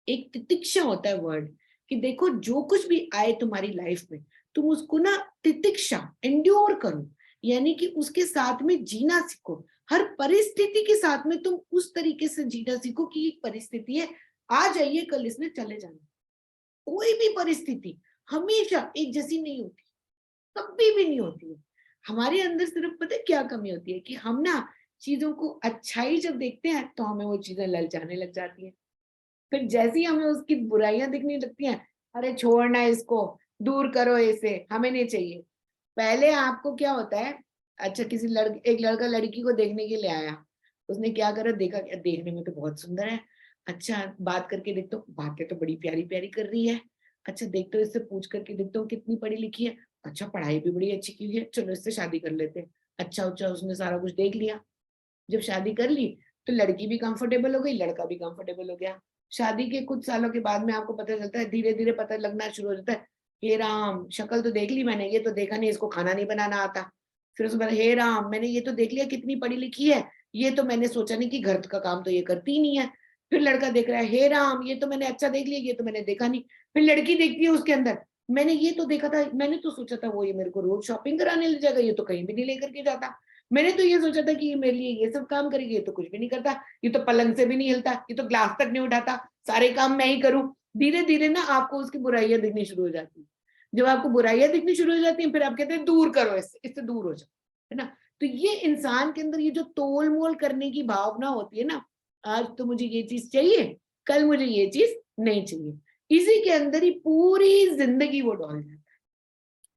एक तितिक्षा होता है वर्ड, कि देखो जो कुछ भी आए तुम्हारी लाइफ में तुम उसको ना तितिक्षा एंड्योर करो, यानी कि उसके साथ में जीना सीखो। हर परिस्थिति के साथ में तुम उस तरीके से जीना सीखो कि एक परिस्थिति है, आ जाइए कल इसमें चले जाना। कोई भी परिस्थिति हमेशा एक जैसी नहीं होती, कभी भी नहीं होती है। हमारे अंदर सिर्फ पता है क्या कमी होती है कि हम ना चीजों को अच्छाई जब देखते हैं तो हमें वो चीजें ललचाने लग जाती हैं। फिर जैसे ही हमें उसकी बुराइयां दिखने लगती हैं, अरे छोड़ना इसको, दूर करो इसे, हमें नहीं चाहिए। पहले आपको क्या होता है, अच्छा किसी एक लड़का लड़की को देखने के लिए आया, उसने क्या करा, देखा क्या देखने में तो बहुत सुंदर है, अच्छा बात करके देखता हूँ, बातें तो बड़ी प्यारी प्यारी कर रही है, अच्छा देखते हो इससे पूछ करके देखता हूँ कितनी पढ़ी लिखी है, अच्छा पढ़ाई भी बड़ी अच्छी की है, चलो इससे शादी कर लेते हैं। अच्छा अच्छा उसने सारा कुछ देख लिया। जब शादी कर ली तो लड़की भी कंफर्टेबल हो गई, लड़का भी कंफर्टेबल हो गया। शादी के कुछ सालों के बाद में आपको पता चलता है, धीरे धीरे पता लगना शुरू हो जाता है, हे राम शक्ल तो देख ली मैंने, ये तो देखा नहीं इसको खाना नहीं बनाना आता। फिर उसके बाद हे राम मैंने ये तो देख लिया कितनी पढ़ी लिखी है, ये तो मैंने सोचा नहीं कि घर का काम तो ये करती नहीं है। फिर लड़का देख रहा है, हे राम ये तो मैंने अच्छा देख लिया, ये तो मैंने देखा नहीं। फिर लड़की देखती है उसके अंदर, मैंने ये तो देखा था, मैंने तो सोचा था वो ये मेरे को रोज शॉपिंग कराने ले जाएगा, ये तो कहीं भी नहीं लेकर के जाता। मैंने तो ये सोचा था कि ये मेरे लिए ये सब काम करेगी, ये तो कुछ भी नहीं करता, ये तो पलंग से भी नहीं हिलता, ये तो ग्लास तक नहीं उठाता, सारे काम मैं ही करूं। धीरे धीरे ना आपको उसकी बुराइयां दिखनी शुरू हो जाती है। जब आपको बुराइयां दिखनी शुरू हो जाती हैं फिर आप कहते हैं दूर करो इससे दूर हो जाओ, है ना। तो ये इंसान के अंदर ये जो तोल मोल करने की भावना होती है ना, आज तो मुझे ये चीज चाहिए, कल मुझे ये चीज नहीं चाहिए, इसी के अंदर ही पूरी जिंदगी वो डॉल जाता है।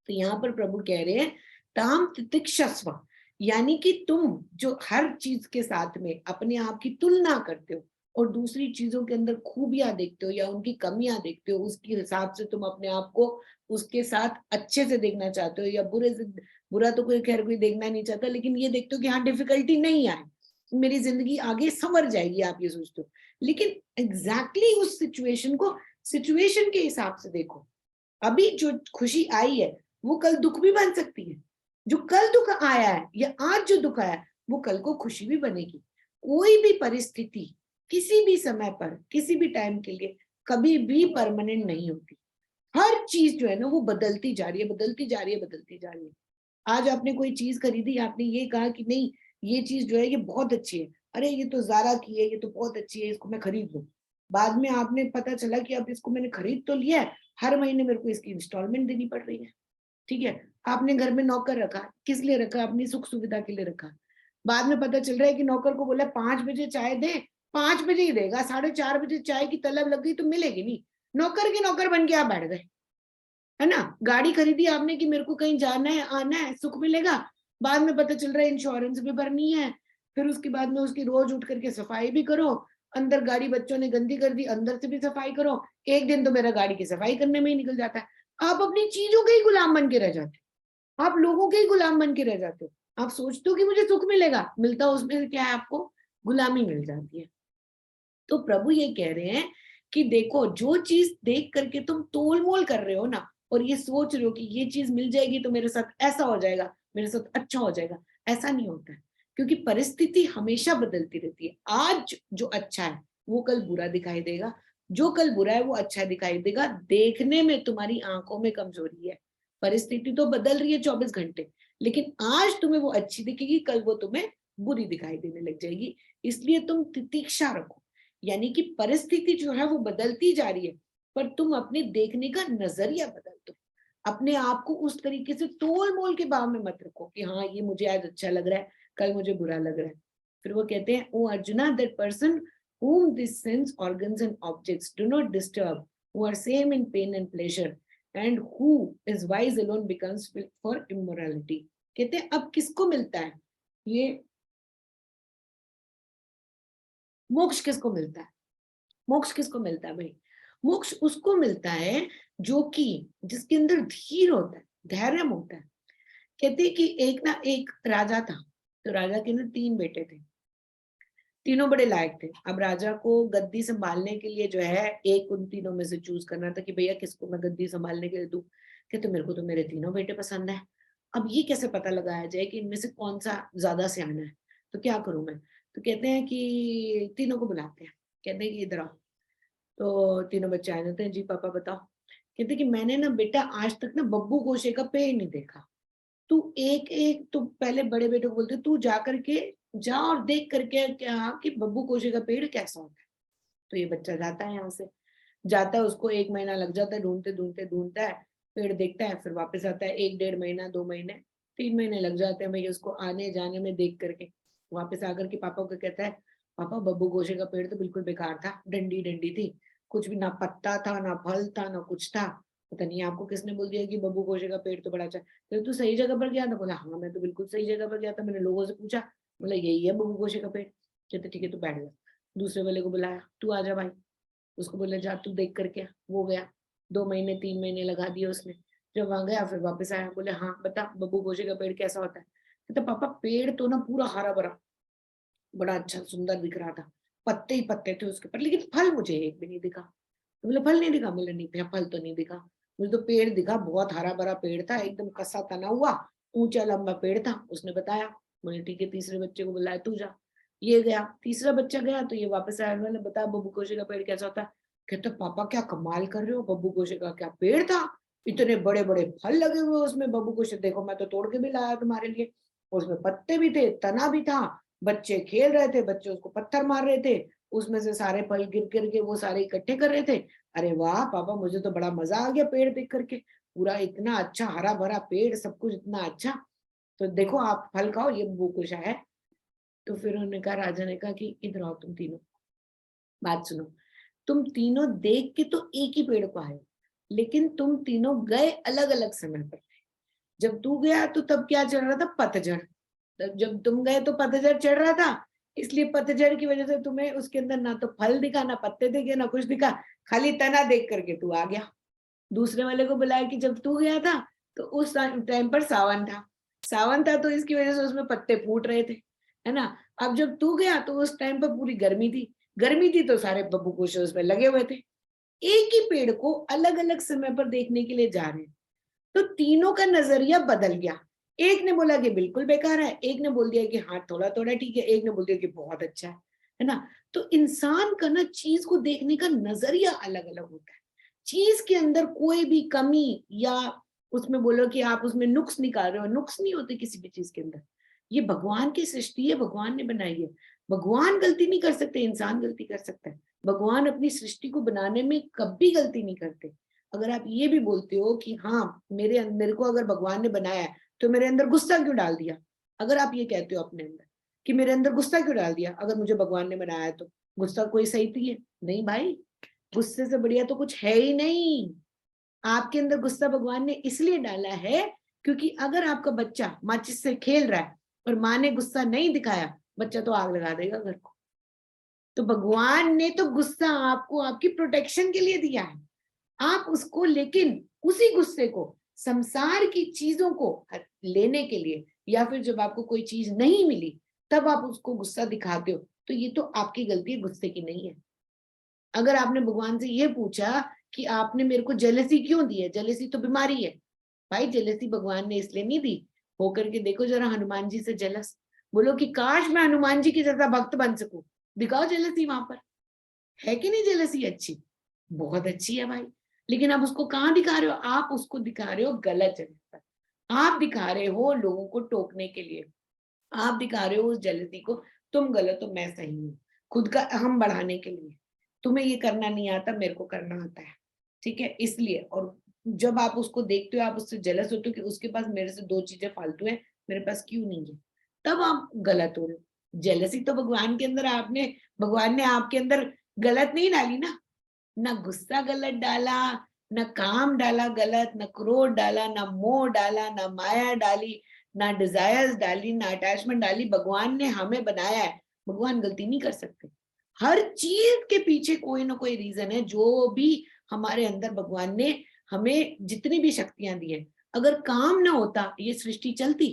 तो यहाँ पर प्रभु कह रहे हैं ताम तितिक्षस्व, यानी कि तुम जो हर चीज के साथ में अपने आप की तुलना करते हो और दूसरी चीजों के अंदर खूबियां देखते हो या उनकी कमियां देखते हो, उसके हिसाब से तुम अपने आप को उसके साथ अच्छे से देखना चाहते हो या बुरे से। बुरा तो कोई खैर कोई देखना नहीं चाहता, लेकिन ये देखते हो कि हाँ डिफिकल्टी नहीं आए, मेरी जिंदगी आगे संवर जाएगी, आप ये सोचते हो। लेकिन एग्जैक्टली उस सिचुएशन को सिचुएशन के हिसाब से देखो। अभी जो खुशी आई है वो कल दुख भी बन सकती है, जो कल दुख आया है या आज जो दुख आया है वो कल को खुशी भी बनेगी। कोई भी परिस्थिति किसी भी समय पर किसी भी टाइम के लिए कभी भी परमानेंट नहीं होती। हर चीज जो है ना वो बदलती जा रही है, बदलती जा रही है, बदलती जा रही है। आज आपने कोई चीज खरीदी, आपने ये कहा कि नहीं ये चीज जो है ये बहुत अच्छी है, अरे ये तो ज़ारा की है, ये तो बहुत अच्छी है, इसको मैं खरीद लूं। बाद में आपने पता चला कि अब इसको मैंने खरीद तो लिया है, हर महीने मेरे को इसकी इंस्टॉलमेंट देनी पड़ रही है। ठीक है, आपने घर में नौकर रखा, किस लिए रखा, अपनी सुख सुविधा के लिए रखा। बाद में पता चल रहा है कि नौकर को बोला 5 बजे चाय दे, 5 बजे ही देगा, 4:30 बजे चाय की तलब लग गई तो मिलेगी नहीं, नौकर के नौकर बन के आप बैठ गए, है ना। गाड़ी खरीदी आपने कि मेरे को कहीं जाना है आना है सुख मिलेगा, बाद में पता चल रहा है इंश्योरेंस भी भरनी है, फिर उसके बाद में उसकी रोज उठ करके सफाई भी करो, अंदर गाड़ी बच्चों ने गंदी कर दी अंदर से भी सफाई करो, एक दिन तो मेरा गाड़ी की सफाई करने में ही निकल जाता है। आप अपनी चीजों के ही गुलाम बन के रह जाते हो, आप लोगों के ही गुलाम बन के रह जाते हो। आप सोचते हो कि मुझे सुख मिलेगा, मिलता उसमें क्या है, आपको गुलामी मिल जाती है। तो प्रभु ये कह रहे हैं कि देखो जो चीज देख करके तुम तोल मोल कर रहे हो ना, और ये सोच रहे हो कि ये चीज मिल जाएगी तो मेरे साथ ऐसा हो जाएगा, मेरे साथ अच्छा हो जाएगा, ऐसा नहीं होता है। क्योंकि परिस्थिति हमेशा बदलती रहती है। आज जो अच्छा है वो कल बुरा दिखाई देगा, जो कल बुरा है वो अच्छा दिखाई देगा। देखने में तुम्हारी आंखों में कमजोरी है। परिस्थिति तो बदल रही है 24 घंटे, लेकिन आज तुम्हें वो अच्छी दिखेगी, कल वो तुम्हें बुरी दिखाई देने लग जाएगी। इसलिए तुम तितीक्षा रखो, यानी कि परिस्थिति जो है वो बदलती जा रही है, पर तुम अपने देखने का नजरिया बदल दो। अपने आप को उस तरीके से तोल मोल के भाव में मत रखो कि हाँ ये मुझे आज अच्छा लग रहा है, कल मुझे बुरा लग रहा है। फिर वो कहते हैं, ओ Arjuna, that person whom these sense organs and objects do not disturb, who are same in pain and pleasure, and who is wise alone becomes fit for immorality. कहते हैं अब किसको मिलता है ये मोक्ष? किसको मिलता है मोक्ष? किसको मिलता है भाई? मोक्ष उसको मिलता है जो कि जिसके अंदर धीर होता है, धैर्य होता है। कहते हैं कि एक राजा था, तो राजा के ना 3 बेटे थे, तीनों बड़े लायक थे। अब राजा को गद्दी संभालने के लिए जो है एक उन तीनों में से चूज करना था कि भैया किसको मैं गद्दी संभालने के लिए दूं। कहते मेरे को तो मेरे तीनों बेटे पसंद है। अब ये कैसे पता लगाया जाए कि इनमें से कौन सा ज्यादा सियाना है, तो क्या करूं मैं? तो कहते हैं कि तीनों को बुलाते हैं, कहते हैं कि इधर आओ। तो तीनों बच्चे आ जाते हैं, जी पापा बताओ। कहते कि मैंने ना बेटा आज तक ना बब्बू गोशे का पेड़ नहीं देखा। तू एक एक तो पहले बड़े बेटे को बोलते तू जा करके जा और देख करके क्या कि बब्बू गोशे का पेड़ कैसा होता है। तो ये बच्चा जाता है, यहाँ से जाता है, उसको 1 महीना लग जाता है, ढूंढते ढूंढते ढूंढता है, पेड़ देखता है, फिर वापस आता है। 1 डेढ़ महीना, 2 महीने, 3 महीने लग जाते हैं भैया उसको आने जाने में। देख करके वापस आकर के पापा को कहता है, पापा बब्बू गोशे का पेड़ तो बिल्कुल बेकार था, डंडी डंडी थी, कुछ भी ना पत्ता था ना फल था ना कुछ था। पता नहीं आपको किसने बोल दिया कि बब्बू गोशे का पेड़ तो बड़ा अच्छा है। तो तू सही जगह पर गया था? बोला हाँ मैं तो बिल्कुल सही जगह पर गया था, मैंने लोगों से पूछा, बोला यही है बब्बू गोशे का पेड़। कहते ठीक है तू बैठ जा। दूसरे वाले को बुलाया, तू आ जा भाई। उसको बोले जा तू देख करके। वो गया, 2 महीने 3 महीने लगा दिए उसने। जब वहां गया फिर वापस आया, बोले हाँ बता बब्बू गोशे का पेड़ कैसा होता है? कहते पापा पेड़ तो ना पूरा हरा भरा, बड़ा अच्छा सुंदर दिख रहा था, पत्ते ही पत्ते थे उसके ऊपर, लेकिन फल मुझे एक भी नहीं दिखा। तो बोले फल नहीं दिखा? बोले नहीं भैया फल तो नहीं दिखा, मुझे तो पेड़ दिखा, बहुत हरा भरा पेड़ था, एकदम कसा तना हुआ, ऊंचा लंबा पेड़ था। उसने बताया। बोले ठीक है, तीसरे बच्चे को बुलाया, तू जा। ये गया, तीसरा बच्चा गया तो ये वापस आया, मैंने बताया बब्बू गोशे का पेड़ कैसा होता है? कहते पापा क्या कमाल कर रहे हो, बब्बू गोशे का क्या पेड़ था, इतने बड़े बड़े फल लगे हुए उसमें, बब्बू गोशे देखो मैं तो तोड़ के भी लाया तुम्हारे लिए, उसमें पत्ते भी थे, तना भी था, बच्चे खेल रहे थे, बच्चे उसको पत्थर मार रहे थे, उसमें से सारे फल गिर गिर के वो सारे इकट्ठे कर रहे थे। अरे वाह पापा मुझे तो बड़ा मजा आ गया पेड़ देख करके, पूरा इतना अच्छा हरा भरा पेड़, सब कुछ इतना अच्छा। तो देखो आप फल खाओ, ये बब्बू गोशा है। तो फिर उन्होंने कहा, राजा ने कहा कि इधर आओ तुम तीनों, बात सुनो। तुम तीनों देख के तो एक ही पेड़ को आए, लेकिन तुम तीनों गए अलग अलग समय पर। जब तू गया तो तब क्या चल रहा था? पतझड़। तब जब तुम गए तो पतझड़ चढ़ रहा था, इसलिए पतझड़ की वजह से तुम्हें उसके अंदर ना तो फल दिखा, ना पत्ते दिखे, ना कुछ दिखा, खाली तना देख करके तू आ गया। दूसरे वाले को बुलाया कि जब तू गया था तो उस टाइम पर सावन था, सावन था तो इसकी वजह से उसमें पत्ते फूट रहे थे, है ना। अब जब तू गया तो उस टाइम पर पूरी गर्मी थी, गर्मी थी तो सारे बब्बू गोशे उसमें लगे हुए थे। एक ही पेड़ को अलग अलग समय पर देखने के लिए जा रहे हैं, तो तीनों का नजरिया बदल गया। एक ने बोला कि बिल्कुल बेकार है, एक ने बोल दिया कि हाँ थोड़ा थोड़ा ठीक है, एक ने बोल दिया कि बहुत अच्छा है ना। तो इंसान का ना चीज को देखने का नजरिया अलग अलग होता है। चीज के अंदर कोई भी कमी या उसमें बोलो कि आप उसमें नुक्स निकाल रहे हो, नुक्स नहीं होते किसी भी चीज के अंदर। ये भगवान की सृष्टि है, भगवान ने बनाई है। भगवान गलती नहीं कर सकते, इंसान गलती कर सकता है। भगवान अपनी सृष्टि को बनाने में कभी गलती नहीं करते। अगर आप ये भी बोलते हो कि हाँ मेरे को अगर भगवान ने बनाया है तो मेरे अंदर गुस्सा क्यों डाल दिया, अगर आप ये कहते हो अपने अंदर कि मेरे अंदर गुस्सा क्यों डाल दिया, अगर मुझे भगवान ने बनाया है तो गुस्सा कोई सही थी है? नहीं भाई, गुस्से से बढ़िया तो कुछ है ही नहीं। आपके अंदर गुस्सा भगवान ने इसलिए डाला है क्योंकि अगर आपका बच्चा माचिस से खेल रहा है और माँ ने गुस्सा नहीं दिखाया, बच्चा तो आग लगा देगा घर को। तो भगवान ने तो गुस्सा आपको आपकी प्रोटेक्शन के लिए दिया है। आप उसको लेकिन उसी गुस्से को संसार की चीजों को लेने के लिए, या फिर जब आपको कोई चीज नहीं मिली तब आप उसको गुस्सा दिखाते हो, तो ये तो आपकी गलती है, गुस्से की नहीं है। अगर आपने भगवान से ये पूछा कि आपने मेरे को जेलसी क्यों दी है, जेलसी तो बीमारी है भाई, जेलसी भगवान ने इसलिए नहीं दी। होकर के देखो जरा हनुमान जी से जेलस, बोलो कि काश मैं हनुमान जी की जैसा भक्त बन सकूं, दिखाओ जेलसी वहां पर, है कि नहीं जेलसी अच्छी, बहुत अच्छी है भाई। लेकिन आप उसको कहाँ दिखा रहे हो, आप उसको दिखा रहे हो गलत जगह पर, आप दिखा रहे हो लोगों को टोकने के लिए, आप दिखा रहे हो उस जेलसी को, तुम गलत हो मैं सही हूँ, खुद का अहम बढ़ाने के लिए। तुम्हें ये करना नहीं आता, मेरे को करना आता है, ठीक है, इसलिए। और जब आप उसको देखते हो, आप उससे जेलस होते हो कि उसके पास मेरे से दो चीजें फालतू है, मेरे पास क्यों नहीं है, तब आप गलत हो रहे हो। जेलसी तो भगवान के अंदर आपने, भगवान ने आपके अंदर गलत नहीं डाली ना गुस्सा गलत डाला, न काम डाला गलत, न क्रोध डाला, न मोह डाला, न माया डाली, ना डिजायर्स डाली, ना अटैचमेंट डाली। भगवान ने हमें बनाया है, भगवान गलती नहीं कर सकते। हर चीज के पीछे कोई ना कोई रीजन है, जो भी हमारे अंदर भगवान ने हमें जितनी भी शक्तियां दी है, अगर काम ना होता ये सृष्टि चलती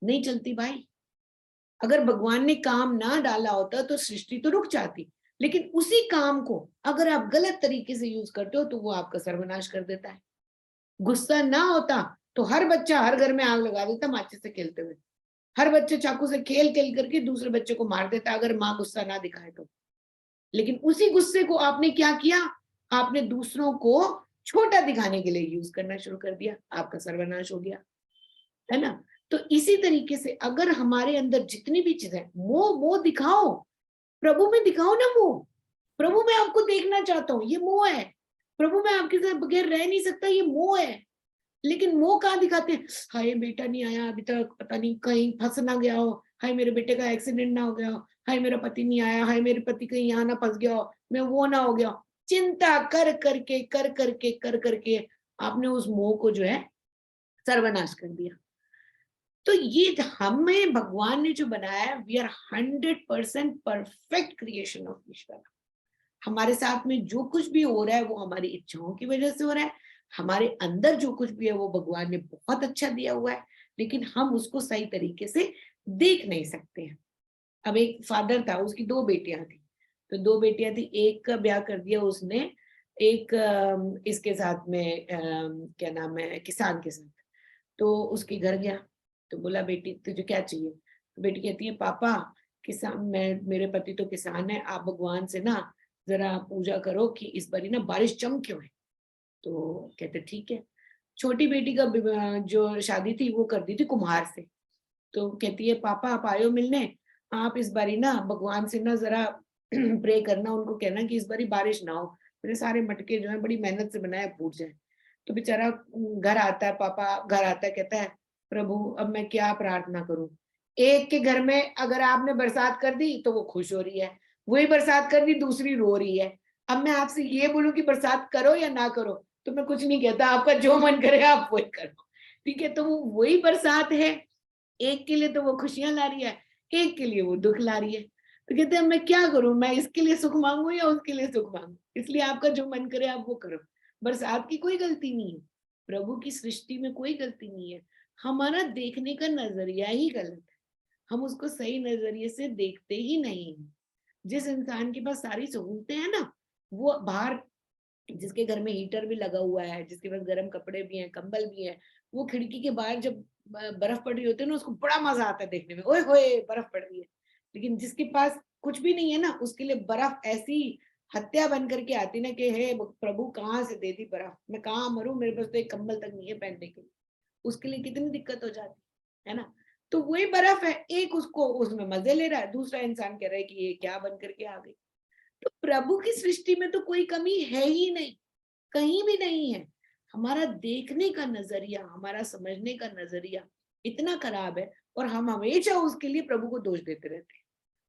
नहीं चलती भाई। अगर भगवान ने काम ना डाला होता तो सृष्टि तो रुक जाती, लेकिन उसी काम को अगर आप गलत तरीके से यूज करते हो तो वो आपका सर्वनाश कर देता है। गुस्सा ना होता तो हर बच्चा हर घर में आग लगा देता माचिस से खेलते हुए, हर बच्चे चाकू से खेल खेल करके दूसरे बच्चे को मार देता अगर माँ गुस्सा ना दिखाए तो। लेकिन उसी गुस्से को आपने क्या किया, आपने दूसरों को छोटा दिखाने के लिए यूज करना शुरू कर दिया, आपका सर्वनाश हो गया, है ना। तो इसी तरीके से अगर हमारे अंदर जितनी भी चीजें, मोह मोह दिखाओ, प्रभु में दिखाओ ना मोह, प्रभु मैं आपको देखना चाहता हूँ, ये मोह है। प्रभु मैं आपके साथ बगैर रह नहीं सकता, ये मोह है। लेकिन मोह कहाँ दिखाते हैं, हाय बेटा नहीं आया अभी तक, पता नहीं कहीं फंस ना गया हो, हाय मेरे बेटे का एक्सीडेंट ना हो गया हो, हाय मेरा पति नहीं आया, हाय मेरे पति कहीं यहाँ ना फंस गया हो, मैं वो ना हो गया हो। चिंता कर करके कर करके आपने उस मोह को जो है सर्वनाश कर दिया। तो ये हमें भगवान ने जो बनाया है, we are 100% perfect creation of ईश्वर। हमारे साथ में जो कुछ भी हो रहा है वो हमारी इच्छाओं की वजह से हो रहा है, हमारे अंदर जो कुछ भी है वो भगवान ने बहुत अच्छा दिया हुआ है, लेकिन हम उसको सही तरीके से देख नहीं सकते हैं। अब एक फादर था, उसकी दो बेटियां थी, तो दो बेटियां थी, एक का ब्याह कर दिया उसने, एक इसके साथ में क्या नाम है, किसान के साथ। तो उसके घर गया, तो बोला बेटी तुझे क्या चाहिए, तो बेटी कहती है पापा किसान, मैं मेरे पति तो किसान है, आप भगवान से ना जरा पूजा करो कि इस बारी ना बारिश जम क्यों है। तो कहते ठीक है। छोटी बेटी का जो शादी थी वो कर दी थी कुम्हार से, तो कहती है पापा आप आयो मिलने, आप इस बारी ना भगवान से ना जरा प्रे करना, उनको कहना कि इस बारी बारिश ना हो, मेरे सारे मटके जो है बड़ी मेहनत से बनाए फूट जाए। तो बेचारा घर आता है, पापा घर आता है, कहता है प्रभु अब मैं क्या प्रार्थना करूं, एक के घर में अगर आपने बरसात कर दी तो वो खुश हो रही है, वही बरसात कर दी दूसरी रो रही है, अब मैं आपसे ये बोलूं कि बरसात करो या ना करो तो मैं कुछ नहीं कहता, आपका जो मन करे आप वही करो, ठीक है। तो वो वही बरसात है, एक के लिए तो वो खुशियां ला रही है, एक के लिए वो दुख ला रही है। तो कहते हैं मैं क्या करूं, मैं इसके लिए सुख मांगू या उसके लिए सुख मांगू, इसलिए आपका जो मन करे आप वो करो। बरसात की कोई गलती नहीं है, प्रभु की सृष्टि में कोई गलती नहीं है, हमारा देखने का नजरिया ही गलत है, हम उसको सही नजरिए से देखते ही नहीं है। जिस इंसान के पास सारी सहूलतें हैं ना, वो बाहर, जिसके घर में हीटर भी लगा हुआ है, जिसके पास गर्म कपड़े भी हैं, कंबल भी है, वो खिड़की के बाहर जब बर्फ पड़ रही होती है ना, उसको बड़ा मजा आता है देखने में, ओए होए बर्फ पड़ रही है। लेकिन जिसके पास कुछ भी नहीं है ना, उसके लिए बर्फ ऐसी हत्या बन करके आती ना कि हे प्रभु कहाँ से दे दी बर्फ, मैं कहाँ मरूं, मेरे पास तो एक कंबल तक नहीं है पहनने के लिए, उसके लिए कितनी दिक्कत हो जाती है ना। तो वही बर्फ है, एक उसको उसमें मजे ले रहा है, दूसरा इंसान कह रहा है कि ये क्या बन करके आ गई। तो प्रभु की सृष्टि में तो कोई कमी है ही नहीं, कहीं भी नहीं है। हमारा देखने का नजरिया, हमारा समझने का नजरिया इतना खराब है, और हम हमेशा उसके लिए प्रभु को दोष देते रहते हैं।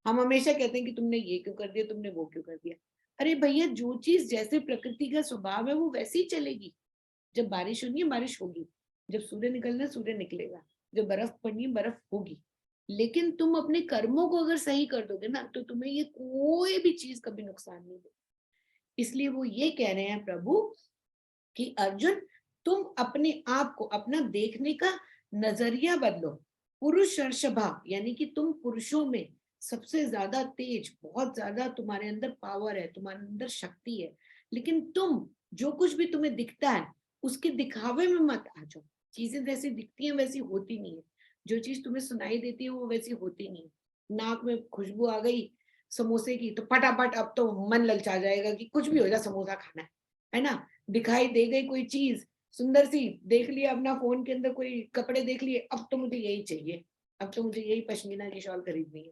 हम हमेशा कहते हैं कि तुमने ये क्यों कर दिया, तुमने वो क्यों कर दिया। अरे भैया जो चीज जैसे प्रकृति का स्वभाव है वो वैसे ही चलेगी। जब बारिश होनी है बारिश होगी, जब सूर्य निकलना है सूर्य निकलेगा, जब बर्फ पड़नी है बर्फ होगी। लेकिन तुम अपने कर्मों को अगर सही कर दोगे ना, तो तुम्हें ये कोई भी चीज कभी नुकसान नहीं देगी। इसलिए वो ये कह रहे हैं प्रभु कि अर्जुन तुम अपने आप को, अपना देखने का नजरिया बदलो। पुरुष षर्षभा यानी कि तुम पुरुषों में सबसे ज्यादा तेज, बहुत ज्यादा तुम्हारे अंदर पावर है, तुम्हारे अंदर शक्ति है, लेकिन तुम जो कुछ भी तुम्हें दिखता है उसके दिखावे में मत आ जाओ। चीजें जैसी दिखती हैं वैसी होती नहीं है, जो चीज तुम्हें सुनाई देती है वो वैसी होती नहीं है। नाक में खुशबू आ गई समोसे की तो फटाफट अब तो मन ललचा जाएगा कि कुछ भी हो जाए समोसा खाना है ना। दिखाई दे गई कोई चीज सुंदर सी, देख लिया अपना फोन के अंदर कोई कपड़े देख लिए, अब तो मुझे यही चाहिए, अब तो मुझे यही पश्मीना की शॉल खरीदनी है।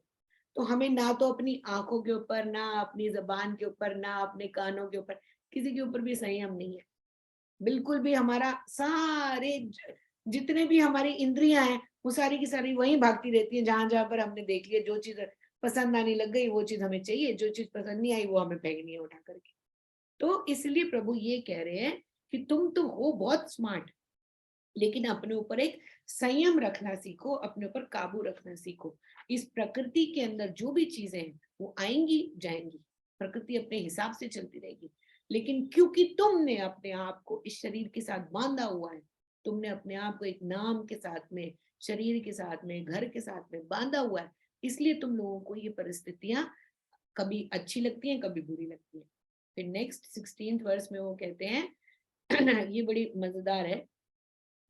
तो हमें ना तो अपनी आंखों के ऊपर, ना अपनी जबान के ऊपर, ना अपने कानों के ऊपर, किसी के ऊपर भी संयम नहीं है। बिल्कुल भी हमारा सारे जितने भी हमारी इंद्रियां हैं वो सारी की सारी वहीं भागती रहती है जहां जहां पर हमने देख लिया, जो चीज पसंद आने लग गई वो चीज हमें चाहिए, जो चीज पसंद नहीं आई वो हमें फेंकनी है उठा करके। तो इसलिए प्रभु ये कह रहे हैं कि तुम तो हो बहुत स्मार्ट, लेकिन अपने ऊपर एक संयम रखना सीखो, अपने ऊपर काबू रखना सीखो। इस प्रकृति के अंदर जो भी चीजें हैं वो आएंगी जाएंगी, प्रकृति अपने हिसाब से चलती रहेगी, लेकिन क्योंकि तुमने अपने आप को इस शरीर के साथ बांधा हुआ है, तुमने अपने आप को एक नाम के साथ में, शरीर के साथ में, घर के साथ में बांधा हुआ है, इसलिए तुम लोगों को ये परिस्थितियां कभी अच्छी लगती हैं कभी बुरी लगती हैं। फिर नेक्स्ट 16th वर्स में वो कहते हैं ये बड़ी मजेदार है।